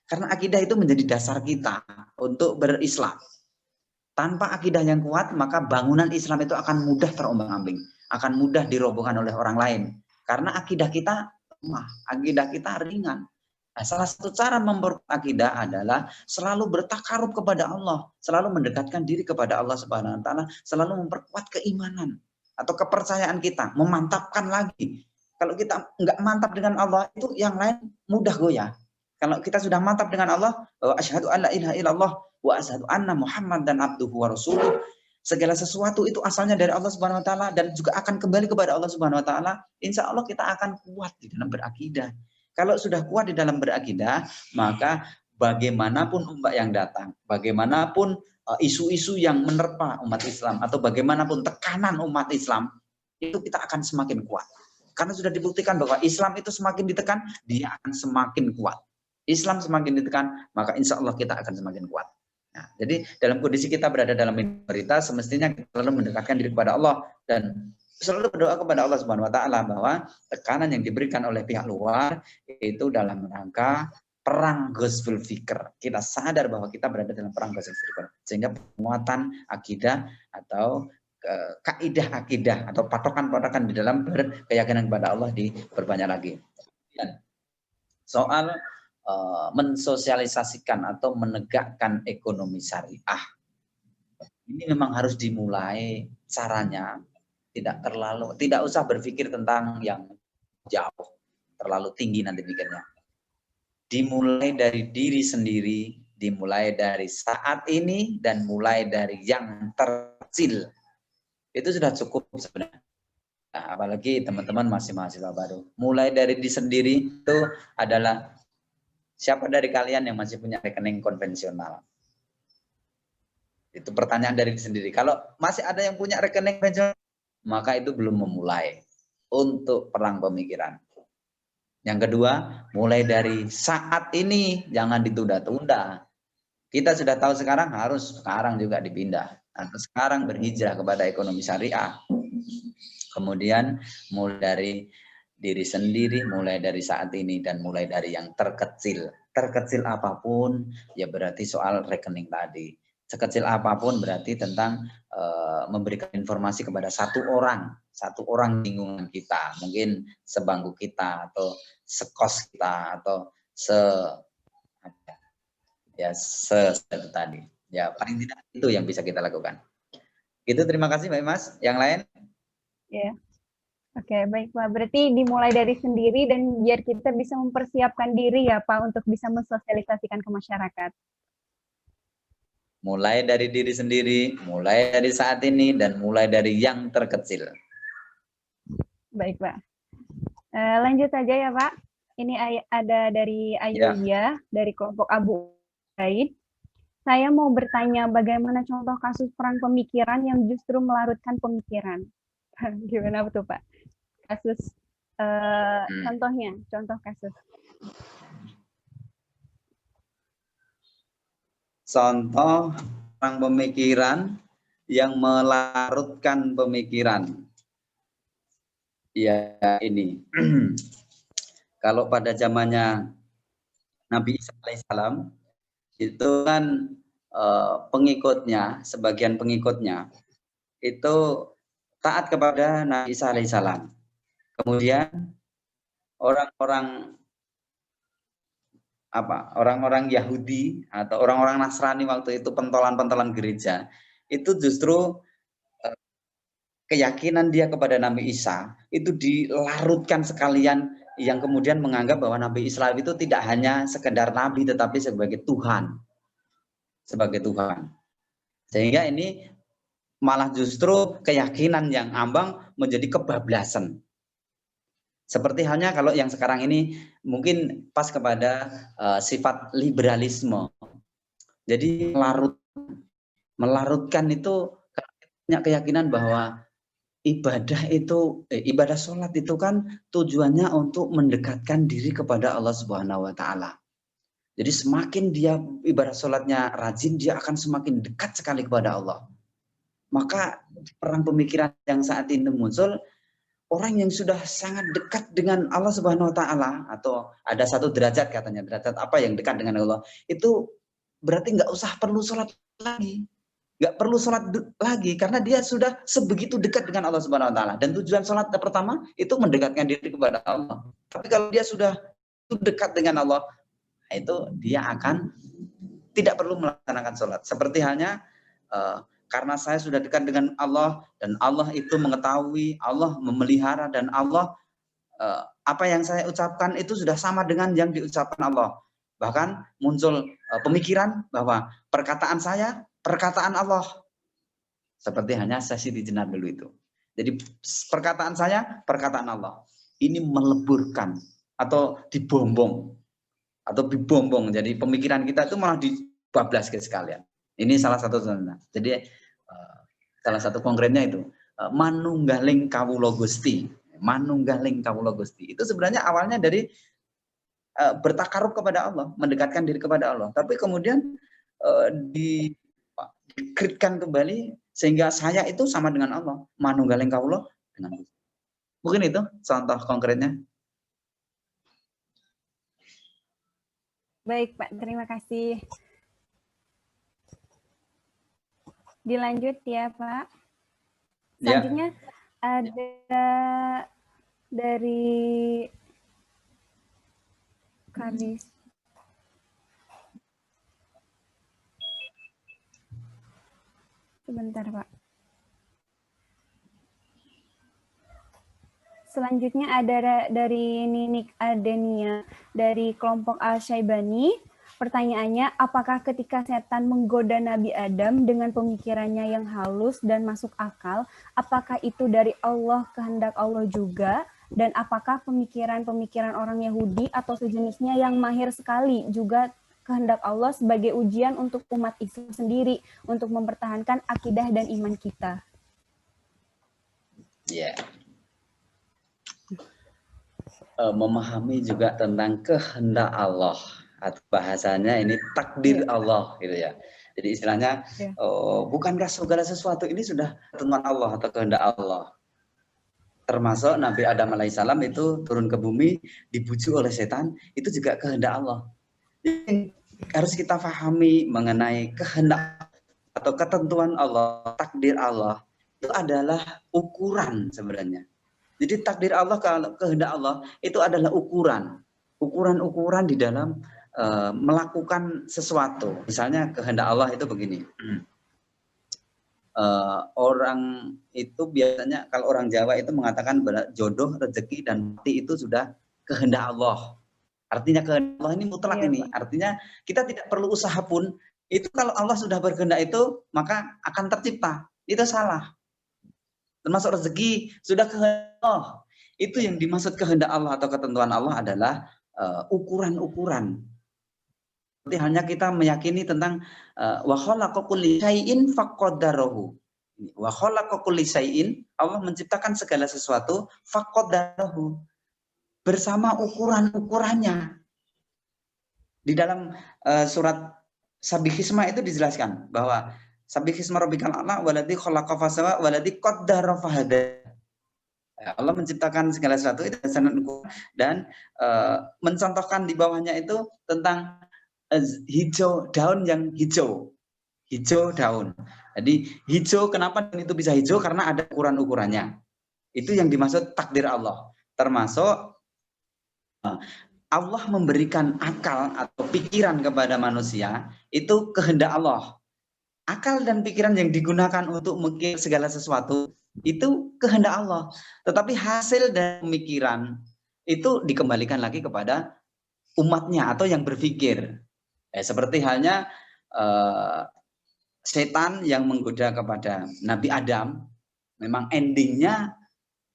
Karena akidah itu menjadi dasar kita untuk berislam. Tanpa akidah yang kuat, maka bangunan Islam itu akan mudah terombang-ambing. Akan mudah dirobohkan oleh orang lain. Karena akidah kita lemah, akidah kita ringan. Nah, salah satu cara memperkuat akidah adalah selalu bertakarub kepada Allah. Selalu mendekatkan diri kepada Allah Subhanahu wa Ta'ala. Selalu memperkuat keimanan atau kepercayaan kita, memantapkan lagi. Kalau kita nggak mantap dengan Allah, itu yang lain mudah goyah. Kalau kita sudah mantap dengan Allah, asyhadu an la ilaha illallah wa asyhadu anna Muhammadan abduhu wa rasuluh, segala sesuatu itu asalnya dari Allah Subhanahu wa Ta'ala dan juga akan kembali kepada Allah Subhanahu wa Ta'ala, insya Allah kita akan kuat di dalam berakidah. Kalau sudah kuat di dalam berakidah, maka bagaimanapun ombak yang datang, bagaimanapun isu-isu yang menerpa umat Islam, atau bagaimanapun tekanan umat Islam, itu kita akan semakin kuat. Karena sudah dibuktikan bahwa Islam itu semakin ditekan, dia akan semakin kuat. Islam semakin ditekan, maka insya Allah kita akan semakin kuat. Nah, jadi dalam kondisi kita berada dalam minoritas, semestinya kita selalu mendekatkan diri kepada Allah dan selalu berdoa kepada Allah Subhanahu wa Ta'ala bahwa tekanan yang diberikan oleh pihak luar itu dalam rangka perang Ghazwul Fikr. Kita sadar bahwa kita berada dalam perang Ghazwul Fikr, sehingga penguatan akidah atau kaidah akidah atau patokan-patokan di dalam berkeyakinan kepada Allah diperbanyak lagi. Dan soal mensosialisasikan atau menegakkan ekonomi syariah, ini memang harus dimulai caranya tidak usah berpikir tentang yang jauh, terlalu tinggi nanti mikirnya. Dimulai dari diri sendiri, dimulai dari saat ini, dan mulai dari yang terkecil. Itu sudah cukup sebenarnya. Nah, apalagi teman-teman masih mahasiswa baru. Mulai dari diri sendiri itu adalah, siapa dari kalian yang masih punya rekening konvensional? Itu pertanyaan dari diri sendiri. Kalau masih ada yang punya rekening konvensional, maka itu belum memulai untuk perang pemikiran. Yang kedua, mulai dari saat ini, jangan ditunda-tunda. Kita sudah tahu sekarang, harus sekarang juga dipindah. Atau sekarang berhijrah kepada ekonomi syariah. Kemudian mulai dari diri sendiri, mulai dari saat ini, dan mulai dari yang terkecil. Terkecil apapun, ya berarti soal rekening tadi. Sekecil apapun berarti tentang memberikan informasi kepada satu orang lingkungan kita, mungkin sebangku kita, atau sekos kita, atau itu tadi. Ya, paling tidak itu yang bisa kita lakukan. Itu, terima kasih Mbak Mas. Yang lain? Ya. Oke, baik Pak. Berarti dimulai dari sendiri dan biar kita bisa mempersiapkan diri ya Pak untuk bisa mensosialisasikan ke masyarakat. Mulai dari diri sendiri, mulai dari saat ini, dan mulai dari yang terkecil. Baik Pak. Lanjut saja ya Pak. Ini ada dari Ayulia, dari kelompok Abu Ubaid. Saya mau bertanya bagaimana contoh kasus perang pemikiran yang justru melarutkan pemikiran. Gimana tuh Pak? Kasus, contohnya, contoh kasus. Contoh perang pemikiran yang melarutkan pemikiran. Ya ini. Kalau pada zamannya Nabi Isa alaihissalam itu kan pengikutnya, sebagian pengikutnya itu taat kepada Nabi Isa alaihissalam. Kemudian orang-orang Yahudi atau orang-orang Nasrani waktu itu, pentolan-pentolan gereja, itu justru keyakinan dia kepada Nabi Isa itu dilarutkan sekalian, yang kemudian menganggap bahwa Nabi Isa itu tidak hanya sekedar nabi tetapi sebagai Tuhan. Sebagai Tuhan. Sehingga ini malah justru keyakinan yang ambang menjadi kebablasan. Seperti halnya kalau yang sekarang ini mungkin pas kepada sifat liberalisme. Jadi melarutkan itu punya keyakinan bahwa ibadah sholat itu kan tujuannya untuk mendekatkan diri kepada Allah Subhanahu wa Ta'ala. Jadi semakin dia ibadah sholatnya rajin, dia akan semakin dekat sekali kepada Allah. Maka perang pemikiran yang saat ini muncul, orang yang sudah sangat dekat dengan Allah Subhanahu wa Ta'ala, atau ada satu derajat katanya, derajat apa yang dekat dengan Allah, itu berarti nggak usah perlu sholat lagi. Nggak perlu sholat lagi karena dia sudah sebegitu dekat dengan Allah Subhanahu wa Ta'ala. Dan tujuan sholat pertama itu mendekatkan diri kepada Allah. Tapi kalau dia sudah dekat dengan Allah, itu dia akan tidak perlu melaksanakan sholat. Seperti halnya karena saya sudah dekat dengan Allah dan Allah itu mengetahui, Allah memelihara, dan Allah apa yang saya ucapkan itu sudah sama dengan yang diucapkan Allah. Bahkan muncul pemikiran bahwa perkataan saya perkataan Allah. Seperti hanya sesi di jenar dulu itu. Jadi perkataan saya perkataan Allah. Ini meleburkan atau dibombong. Atau dibombong. Jadi pemikiran kita itu malah dibablas sekalian. Ini salah satu contohnya. Jadi salah satu konkretnya itu manunggaling kawula Gusti. Manunggaling kawula Gusti. Itu sebenarnya awalnya dari bertakarub kepada Allah, mendekatkan diri kepada Allah. Tapi kemudian dikritkan kembali sehingga saya itu sama dengan Allah, manunggaling kawula dengan Gusti. Mungkin itu contoh konkretnya. Baik Pak, terima kasih. Dilanjut ya Pak. Selanjutnya ada dari Karis. Sebentar Pak. Selanjutnya ada dari Ninik Adenia dari kelompok Al-Syaibani. Pertanyaannya, apakah ketika setan menggoda Nabi Adam dengan pemikirannya yang halus dan masuk akal, apakah itu dari Allah, kehendak Allah juga? Dan apakah pemikiran-pemikiran orang Yahudi atau sejenisnya yang mahir sekali juga kehendak Allah sebagai ujian untuk umat Islam sendiri untuk mempertahankan akidah dan iman kita? Ya. Memahami juga tentang kehendak Allah, atau bahasanya ini takdir Allah gitu ya. Jadi istilahnya bukankah segala sesuatu ini sudah ketentuan Allah atau kehendak Allah. Termasuk Nabi Adam alaihissalam itu turun ke bumi dibujuk oleh setan, itu juga kehendak Allah. Jadi, harus kita pahami mengenai kehendak atau ketentuan Allah, takdir Allah itu adalah ukuran sebenarnya. Jadi takdir Allah, kehendak Allah itu adalah ukuran di dalam melakukan sesuatu. Misalnya kehendak Allah itu begini. orang itu biasanya kalau orang Jawa itu mengatakan jodoh, rezeki dan mati itu sudah kehendak Allah. Artinya kehendak Allah ini mutlak ini. Artinya kita tidak perlu usaha pun. Itu kalau Allah sudah berkehendak itu maka akan tercipta. Itu salah. Termasuk rezeki sudah kehendak Allah. Itu yang dimaksud kehendak Allah atau ketentuan Allah adalah ukuran-ukuran. Seperti hanya kita meyakini tentang wa khalaqa kulli syai'in faqaddarahu. Wa khalaqa kulli syai'in, Allah menciptakan segala sesuatu faqaddarahu, bersama ukuran-ukurannya. Di dalam surat Sabbihisma itu dijelaskan bahwa Sabbihisma rabbikal a'la waladzi khalaqa fasawa waladzi qaddara fahada. Allah menciptakan segala sesuatu itu dan mencontohkan di bawahnya itu tentang hijau, daun yang hijau daun. Jadi hijau, kenapa itu bisa hijau? Karena ada ukuran-ukurannya. Itu yang dimaksud takdir Allah. Termasuk Allah memberikan akal atau pikiran kepada manusia, itu kehendak Allah. Akal dan pikiran yang digunakan untuk memikir segala sesuatu itu kehendak Allah. Tetapi hasil dari pemikiran itu dikembalikan lagi kepada umatnya atau yang berpikir. Seperti halnya setan yang menggoda kepada Nabi Adam, memang endingnya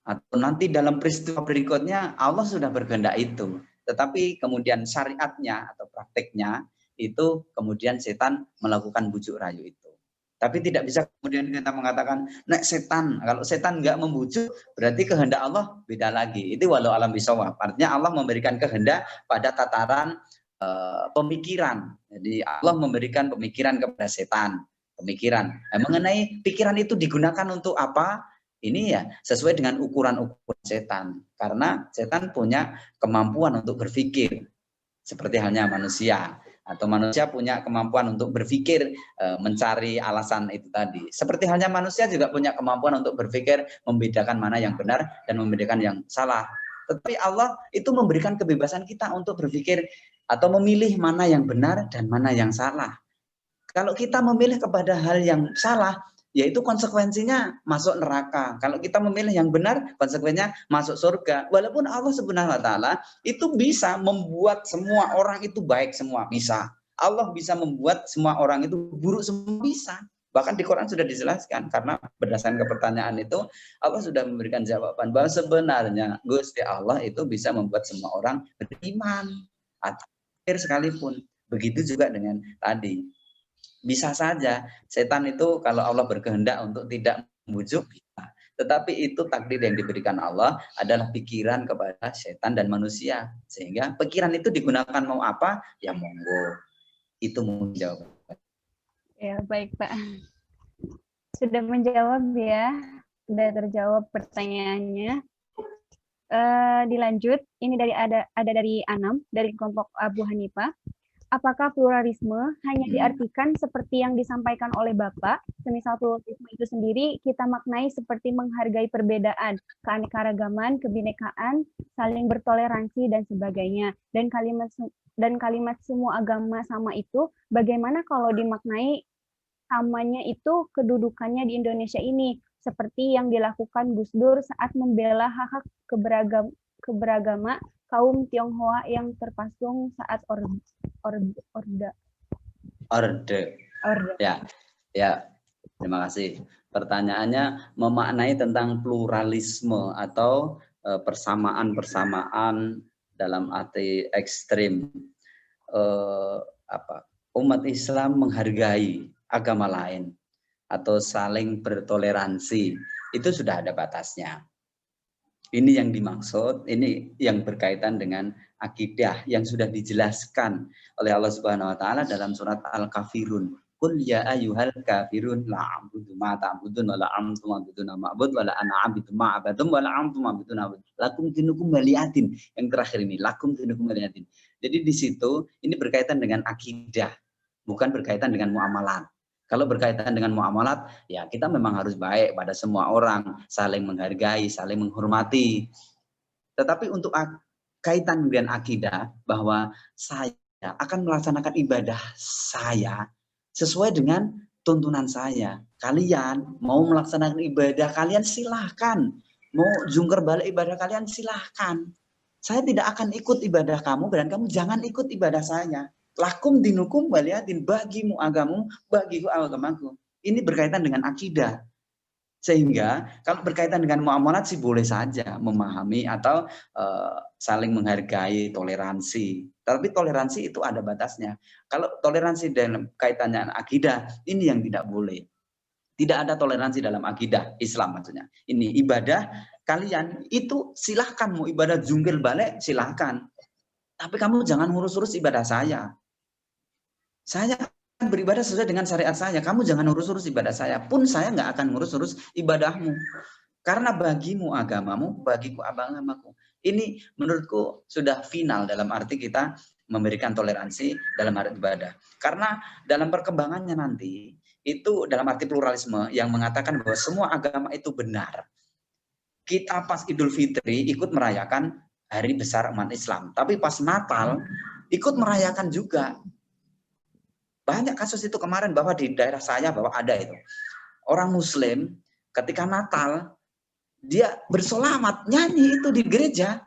atau nanti dalam peristiwa berikutnya Allah sudah berkehendak itu. Tetapi kemudian syariatnya atau prakteknya itu kemudian setan melakukan bujuk rayu itu. Tapi tidak bisa kemudian kita mengatakan, nek setan, kalau setan nggak membujuk, berarti kehendak Allah beda lagi. Itu walau alam bisawab. Artinya Allah memberikan kehendak pada tataran pemikiran. Jadi Allah memberikan pemikiran kepada setan. Pemikiran. Mengenai pikiran itu digunakan untuk apa? Ini ya sesuai dengan ukuran-ukuran setan. Karena setan punya kemampuan untuk berpikir. Seperti halnya manusia. Atau manusia punya kemampuan untuk berpikir, mencari alasan itu tadi. Seperti halnya manusia juga punya kemampuan untuk berpikir, membedakan mana yang benar dan membedakan yang salah. Tetapi Allah itu memberikan kebebasan kita untuk berpikir atau memilih mana yang benar dan mana yang salah. Kalau kita memilih kepada hal yang salah, yaitu konsekuensinya masuk neraka. Kalau kita memilih yang benar, konsekuensinya masuk surga. Walaupun Allah Subhanahu wa taala itu bisa membuat semua orang itu baik semua, bisa. Allah bisa membuat semua orang itu buruk semua, bisa. Bahkan di Quran sudah dijelaskan, karena berdasarkan pertanyaan itu Allah sudah memberikan jawaban bahwa sebenarnya Gusti Allah itu bisa membuat semua orang beriman atau kafir sekalipun. Begitu juga dengan tadi. Bisa saja setan itu kalau Allah berkehendak untuk tidak membujuk bisa. Tetapi itu takdir yang diberikan Allah adalah pikiran kepada setan dan manusia. Sehingga pikiran itu digunakan mau apa? Ya monggo. Itu menjawab. Ya, baik Pak. Sudah menjawab ya. Sudah terjawab pertanyaannya. Dilanjut, ini ada dari Anam, dari kelompok Abu Hanifah. Apakah pluralisme hanya diartikan seperti yang disampaikan oleh Bapak? Semisal pluralisme itu sendiri kita maknai seperti menghargai perbedaan, keanekaragaman, kebinekaan, saling bertoleransi dan sebagainya. Dan kalimat semua agama sama itu, bagaimana kalau dimaknai samanya itu kedudukannya di Indonesia ini, seperti yang dilakukan Gus Dur saat membela hak-hak keberagama kaum Tionghoa yang terpasung saat orde. Ya, terima kasih. Pertanyaannya memaknai tentang pluralisme atau persamaan-persamaan dalam arti ekstrim. Umat Islam menghargai agama lain atau saling bertoleransi, itu sudah ada batasnya. Ini yang dimaksud, ini yang berkaitan dengan akidah yang sudah dijelaskan oleh Allah Subhanahu wa taala dalam surat Al-Kafirun. Qul ya ayyuhal kafirun la a'budu ma ta'budun wa la antum a'budun ma a'bud wa la ana a'budu ma a'badum wa la antum a'budun a'bud. Lakum dinukum waliyatin. Yang terakhir ini, lakum dinukum waliyatin. Jadi di situ ini berkaitan dengan akidah, bukan berkaitan dengan muamalat. Kalau berkaitan dengan muamalat, ya kita memang harus baik pada semua orang, saling menghargai, saling menghormati. Tetapi untuk kaitan dengan akidah, bahwa saya akan melaksanakan ibadah saya sesuai dengan tuntunan saya. Kalian mau melaksanakan ibadah kalian silahkan. Mau jungkir balik ibadah kalian silahkan. Saya tidak akan ikut ibadah kamu dan kamu jangan ikut ibadah saya. Lakum dinukum waliyadin, bagimu agamamu, bagiku agamaku. Ini berkaitan dengan akidah. Sehingga kalau berkaitan dengan muamalat sih boleh saja memahami atau saling menghargai, toleransi. Tapi toleransi itu ada batasnya. Kalau toleransi dalam kaitannya akidah, ini yang tidak boleh. Tidak ada toleransi dalam akidah Islam maksudnya. Ini ibadah kalian itu silahkan mau ibadah jungkir balik silahkan. Tapi kamu jangan ngurus-urus ibadah saya. Saya beribadah sesuai dengan syariat saya. Kamu jangan urus-urus ibadah saya. Pun saya nggak akan ngurus-urus ibadahmu. Karena bagimu agamamu, bagiku agamaku. Ini menurutku sudah final dalam arti kita memberikan toleransi dalam hal ibadah. Karena dalam perkembangannya nanti, itu dalam arti pluralisme yang mengatakan bahwa semua agama itu benar. Kita pas Idul Fitri ikut merayakan hari besar umat Islam. Tapi pas Natal ikut merayakan juga. Banyak kasus itu kemarin bahwa di daerah saya bahwa ada itu. Orang Muslim ketika Natal, dia bersolamat, nyanyi itu di gereja.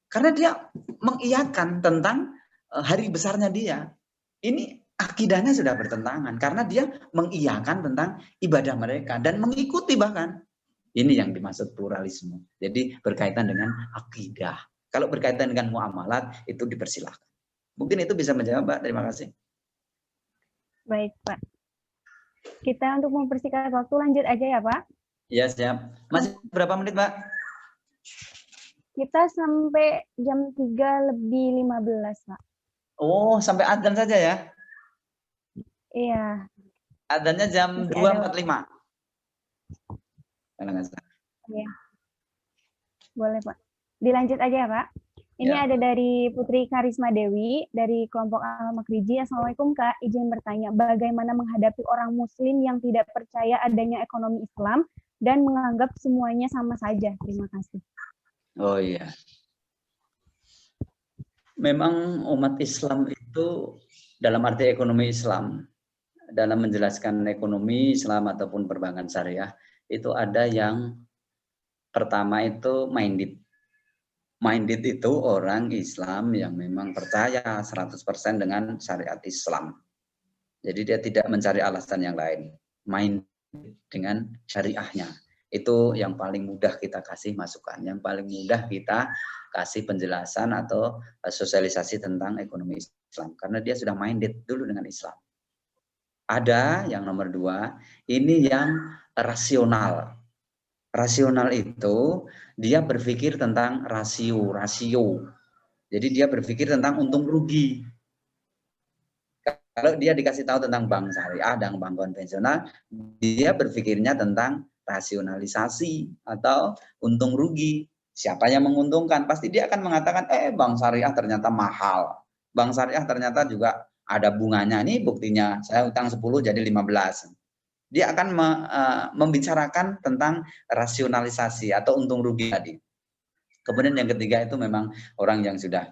Karena dia mengiyakan tentang hari besarnya dia. Ini akidahnya sudah bertentangan. Karena dia mengiyakan tentang ibadah mereka. Dan mengikuti bahkan. Ini yang dimaksud pluralisme. Jadi berkaitan dengan akidah. Kalau berkaitan dengan muamalat, itu dipersilahkan. Mungkin itu bisa menjawab, Mbak. Terima kasih. Baik, Pak. Kita untuk mempersingkat waktu lanjut aja ya, Pak. Ya, siap. Masih berapa menit, Mbak? Kita sampai jam 3:15, Pak. Oh, sampai adzan saja ya? Iya. Adzannya jam 2.45. Kalau nggak salah. Iya. Boleh, Pak. Dilanjut aja ya, Pak. Ini Ya. ada dari Putri Karisma Dewi dari kelompok Al-Makriji. Assalamualaikum Kak, izin bertanya, bagaimana menghadapi orang Muslim yang tidak percaya adanya ekonomi Islam dan menganggap semuanya sama saja? Terima kasih. Oh iya. Memang umat Islam itu dalam arti ekonomi Islam, dalam menjelaskan ekonomi Islam ataupun perbankan syariah, itu ada yang pertama itu minded. Minded itu orang Islam yang memang percaya 100% dengan syariat Islam. Jadi dia tidak mencari alasan yang lain. Minded dengan syariahnya. Itu yang paling mudah kita kasih masukan. Yang paling mudah kita kasih penjelasan atau sosialisasi tentang ekonomi Islam. Karena dia sudah minded dulu dengan Islam. Ada yang nomor 2, ini yang rasional. Rasional itu dia berpikir tentang rasio. Jadi dia berpikir tentang untung rugi. Kalau dia dikasih tahu tentang bank syariah dan bank konvensional, dia berpikirnya tentang rasionalisasi atau untung rugi. Siapa yang menguntungkan? Pasti dia akan mengatakan, bank syariah ternyata mahal. Bank syariah ternyata juga ada bunganya. Ini buktinya, saya utang 10 jadi 15. Dia akan membicarakan tentang rasionalisasi atau untung rugi tadi. Kemudian yang ketiga itu memang orang yang sudah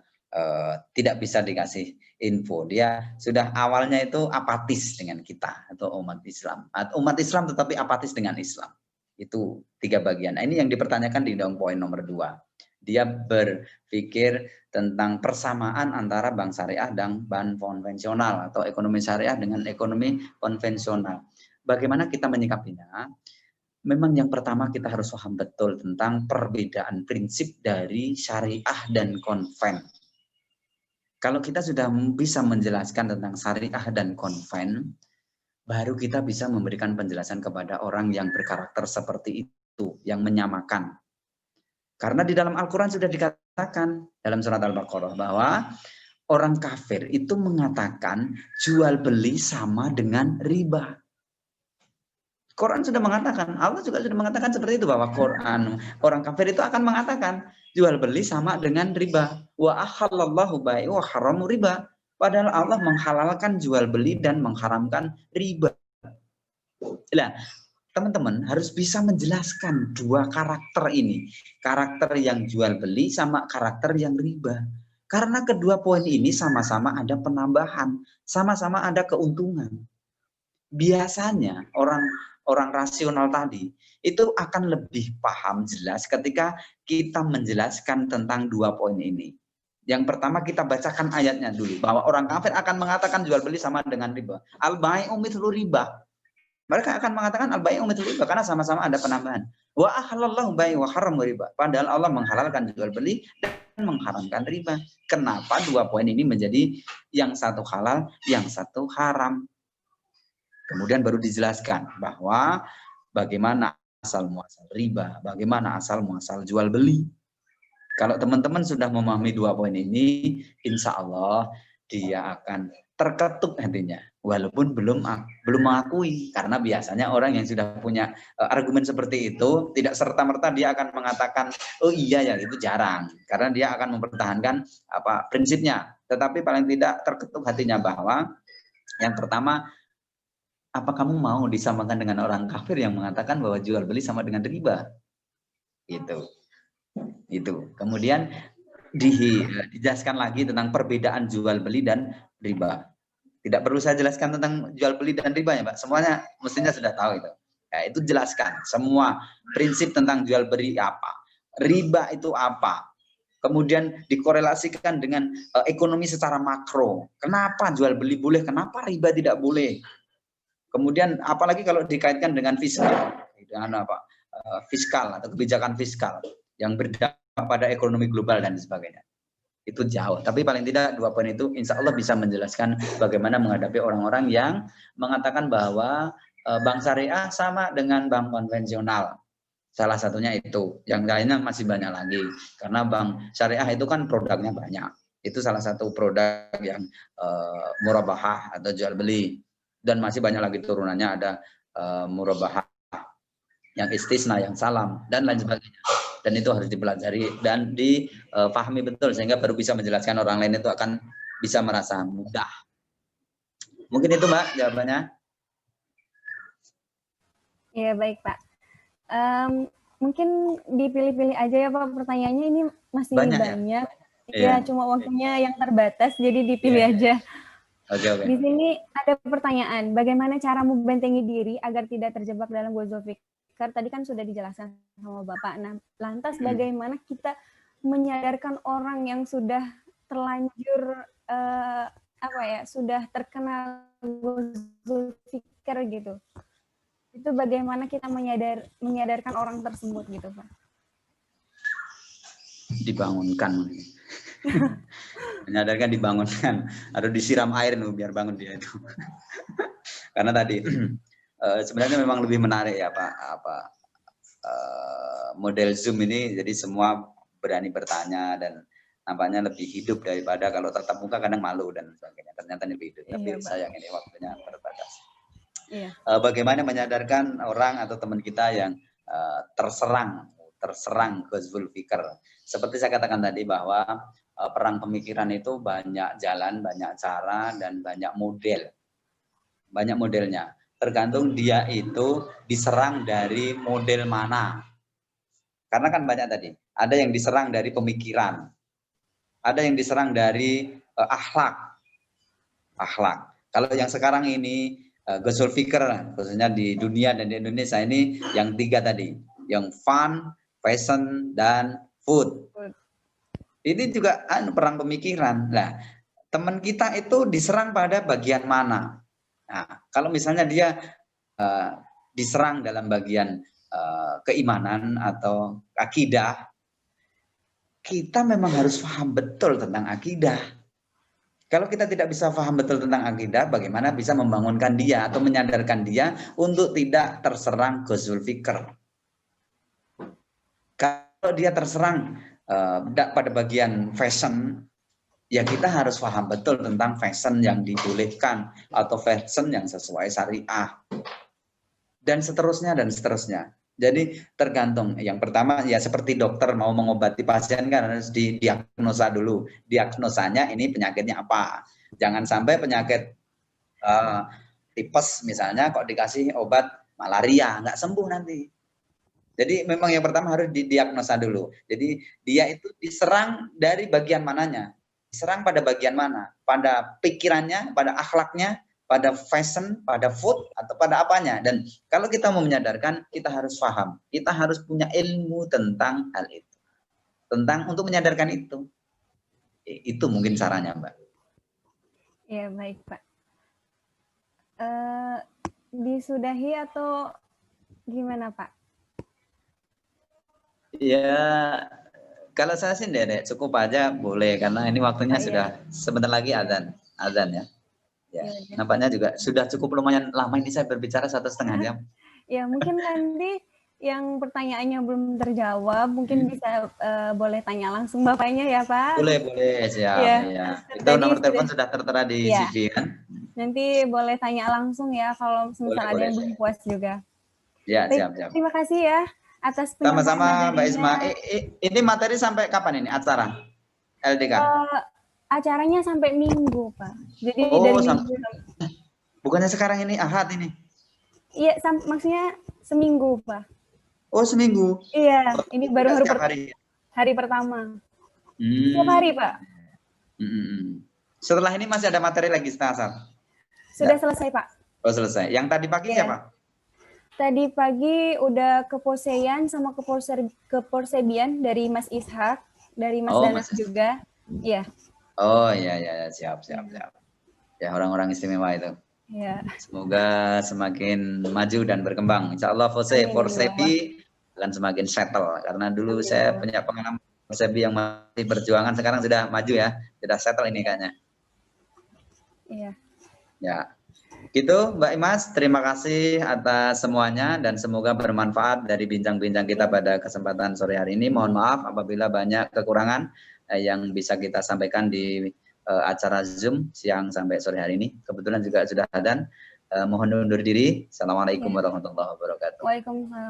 tidak bisa dikasih info. Dia sudah awalnya itu apatis dengan kita atau umat Islam. Umat Islam tetapi apatis dengan Islam. Itu 3 bagian. Nah, ini yang dipertanyakan di poin nomor 2. Dia berpikir tentang persamaan antara bank syariah dan bank konvensional atau ekonomi syariah dengan ekonomi konvensional. Bagaimana kita menyikapinya? Memang yang pertama kita harus paham betul tentang perbedaan prinsip dari syariah dan konven. Kalau kita sudah bisa menjelaskan tentang syariah dan konven, baru kita bisa memberikan penjelasan kepada orang yang berkarakter seperti itu, yang menyamakan. Karena di dalam Al-Quran sudah dikatakan dalam surat Al-Baqarah bahwa orang kafir itu mengatakan jual beli sama dengan riba. Quran sudah mengatakan, Allah juga sudah mengatakan seperti itu bahwa Quran, orang kafir itu akan mengatakan jual beli sama dengan riba. Wa ahallallahu bai'a wa haramu riba. Padahal Allah menghalalkan jual beli dan mengharamkan riba. Nah, teman-teman harus bisa menjelaskan 2 karakter ini. Karakter yang jual beli sama karakter yang riba. Karena kedua poin ini sama-sama ada penambahan, sama-sama ada keuntungan. biasanya orang rasional tadi itu akan lebih paham jelas ketika kita menjelaskan tentang 2 poin ini. Yang pertama kita bacakan ayatnya dulu, bahwa orang kafir akan mengatakan jual beli sama dengan riba. Al-bai'u mithlu riba. Mereka akan mengatakan al-bai'u mithlu riba karena sama-sama ada penambahan. Wa ahallallahu bai' wa haram riba. Padahal Allah menghalalkan jual beli dan mengharamkan riba. Kenapa 2 poin ini menjadi yang satu halal, yang satu haram? Kemudian baru dijelaskan bahwa bagaimana asal muasal riba, bagaimana asal muasal jual beli. Kalau teman-teman sudah memahami 2 poin ini, insya Allah dia akan terketuk hatinya, walaupun belum mengakui, karena biasanya orang yang sudah punya argumen seperti itu tidak serta-merta dia akan mengatakan oh iya ya, itu jarang, karena dia akan mempertahankan prinsipnya. Tetapi paling tidak terketuk hatinya bahwa yang pertama, apa kamu mau disamakan dengan orang kafir yang mengatakan bahwa jual beli sama dengan riba? Itu. Kemudian dijelaskan lagi tentang perbedaan jual beli dan riba. Tidak perlu saya jelaskan tentang jual beli dan riba ya, Pak. Semuanya mestinya sudah tahu itu. Ya, itu jelaskan semua prinsip tentang jual beli apa, riba itu apa. Kemudian dikorelasikan dengan ekonomi secara makro. Kenapa jual beli boleh, kenapa riba tidak boleh? Kemudian apalagi kalau dikaitkan dengan fiskal, fiskal atau kebijakan fiskal yang berdampak pada ekonomi global dan sebagainya. Itu jauh, tapi paling tidak 2 poin itu insya Allah bisa menjelaskan bagaimana menghadapi orang-orang yang mengatakan bahwa bank syariah sama dengan bank konvensional. Salah satunya itu, yang lainnya masih banyak lagi, karena bank syariah itu kan produknya banyak. Itu salah satu produk yang murabahah atau jual beli. Dan masih banyak lagi turunannya, ada murabahah, yang istisna, yang salam, dan lain sebagainya. Dan itu harus dipelajari dan dipahami betul, sehingga baru bisa menjelaskan orang lain itu akan bisa merasa mudah. Mungkin itu Mbak jawabannya. Iya baik Pak. Mungkin dipilih-pilih aja ya Pak, pertanyaannya ini masih banyak. Ya, cuma waktunya yang terbatas, jadi dipilih aja. Okay. Di sini ada pertanyaan, bagaimana cara membentengi diri agar tidak terjebak dalam ghazwul fikr? Tadi kan sudah dijelaskan sama Bapak. Nah, lantas bagaimana kita menyadarkan orang yang sudah terlanjur sudah terkena ghazwul fikr gitu? Itu bagaimana kita menyadarkan orang tersebut gitu, Pak? Dibangunkan. Menyadarkan, dibangunkan, atau disiram air biar bangun dia itu. Karena tadi sebenarnya memang lebih menarik ya Pak, model Zoom ini, jadi semua berani bertanya dan nampaknya lebih hidup daripada kalau tatap muka kadang malu dan sebagainya. Ternyata lebih hidup, tapi sayang ini waktunya terbatas. Bagaimana menyadarkan orang atau teman kita yang terserang ghazwul fikr? Seperti saya katakan tadi bahwa perang pemikiran itu banyak jalan, banyak cara, dan banyak model. Banyak modelnya. Tergantung dia itu diserang dari model mana. Karena kan banyak tadi. Ada yang diserang dari pemikiran. Ada yang diserang dari akhlak. Kalau yang sekarang ini, ghazwul fikr, khususnya di dunia dan di Indonesia ini, yang 3 tadi. Yang fun, fashion, dan food. Ini juga perang pemikiran. Nah, teman kita itu diserang pada bagian mana? Nah, kalau misalnya dia diserang dalam bagian keimanan atau akidah, kita memang harus paham betul tentang akidah. Kalau kita tidak bisa paham betul tentang akidah, bagaimana bisa membangunkan dia atau menyadarkan dia untuk tidak terserang ghazwul fikr? Kalau dia terserang pada bagian fashion, ya kita harus paham betul tentang fashion yang dibolehkan atau fashion yang sesuai syariah, dan seterusnya dan seterusnya. Jadi tergantung. Yang pertama ya seperti dokter mau mengobati pasien kan harus didiagnosa dulu. Diagnosanya ini penyakitnya apa? Jangan sampai penyakit tipes misalnya kok dikasih obat malaria nggak sembuh nanti. Jadi memang yang pertama harus didiagnosa dulu. Jadi dia itu diserang dari bagian mananya? Diserang pada bagian mana? Pada pikirannya, pada akhlaknya, pada fashion, pada food, atau pada apanya. Dan kalau kita mau menyadarkan, kita harus paham. Kita harus punya ilmu tentang hal itu. Tentang untuk menyadarkan itu. Itu mungkin caranya, Mbak. Ya, baik, Pak. Disudahi atau gimana, Pak? Ya, kalau saya sih Dek, cukup aja boleh. Karena ini waktunya Oh, iya. sudah sebentar lagi azan ya. Ya, Ya udah. nampaknya juga sudah cukup lumayan lama ini saya berbicara 1,5 jam. Ya, mungkin nanti yang pertanyaannya belum terjawab, mungkin bisa boleh tanya langsung Bapaknya ya, Pak. Boleh, siap. Iya. Ya. Itu Tadi nomor telepon sudah tertera di Iya. CV kan? Nanti boleh tanya langsung ya kalau Boleh, misal ada yang belum puas juga. Ya, Baik, siap. terima kasih ya atas Sama-sama Mbak materinya. Isma. Ini materi sampai kapan ini acara LDK? Acaranya sampai Minggu, Pak. Jadi Oh, dari Minggu. bukannya sekarang ini Ahad ini? Iya, maksudnya seminggu, Pak. Oh, seminggu. Iya, ini baru hari pertama. Setiap hari, Pak. Setelah ini masih ada materi lagi setengah. Sudah selesai, Pak. Oh, selesai. Yang tadi pagi siapa? Tadi pagi udah ke Poseyan sama ke Porsebian dari Mas Ishak, dari Mas Danas juga. Iya. Oh, iya, siap. Ya, orang-orang istimewa itu. Iya. Semoga semakin maju dan berkembang. Insya Allah Porsebi akan semakin settle. Karena dulu saya punya pengalaman Porsebi yang masih perjuangan, sekarang sudah maju ya. Sudah settle ini kayaknya. Iya. Ya. Gitu Mbak Imas, terima kasih atas semuanya dan semoga bermanfaat dari bincang-bincang kita pada kesempatan sore hari ini. Mohon maaf apabila banyak kekurangan yang bisa kita sampaikan di acara Zoom siang sampai sore hari ini. Kebetulan juga sudah adzan. Mohon undur diri. Assalamualaikum warahmatullahi wabarakatuh. Waalaikumsalam.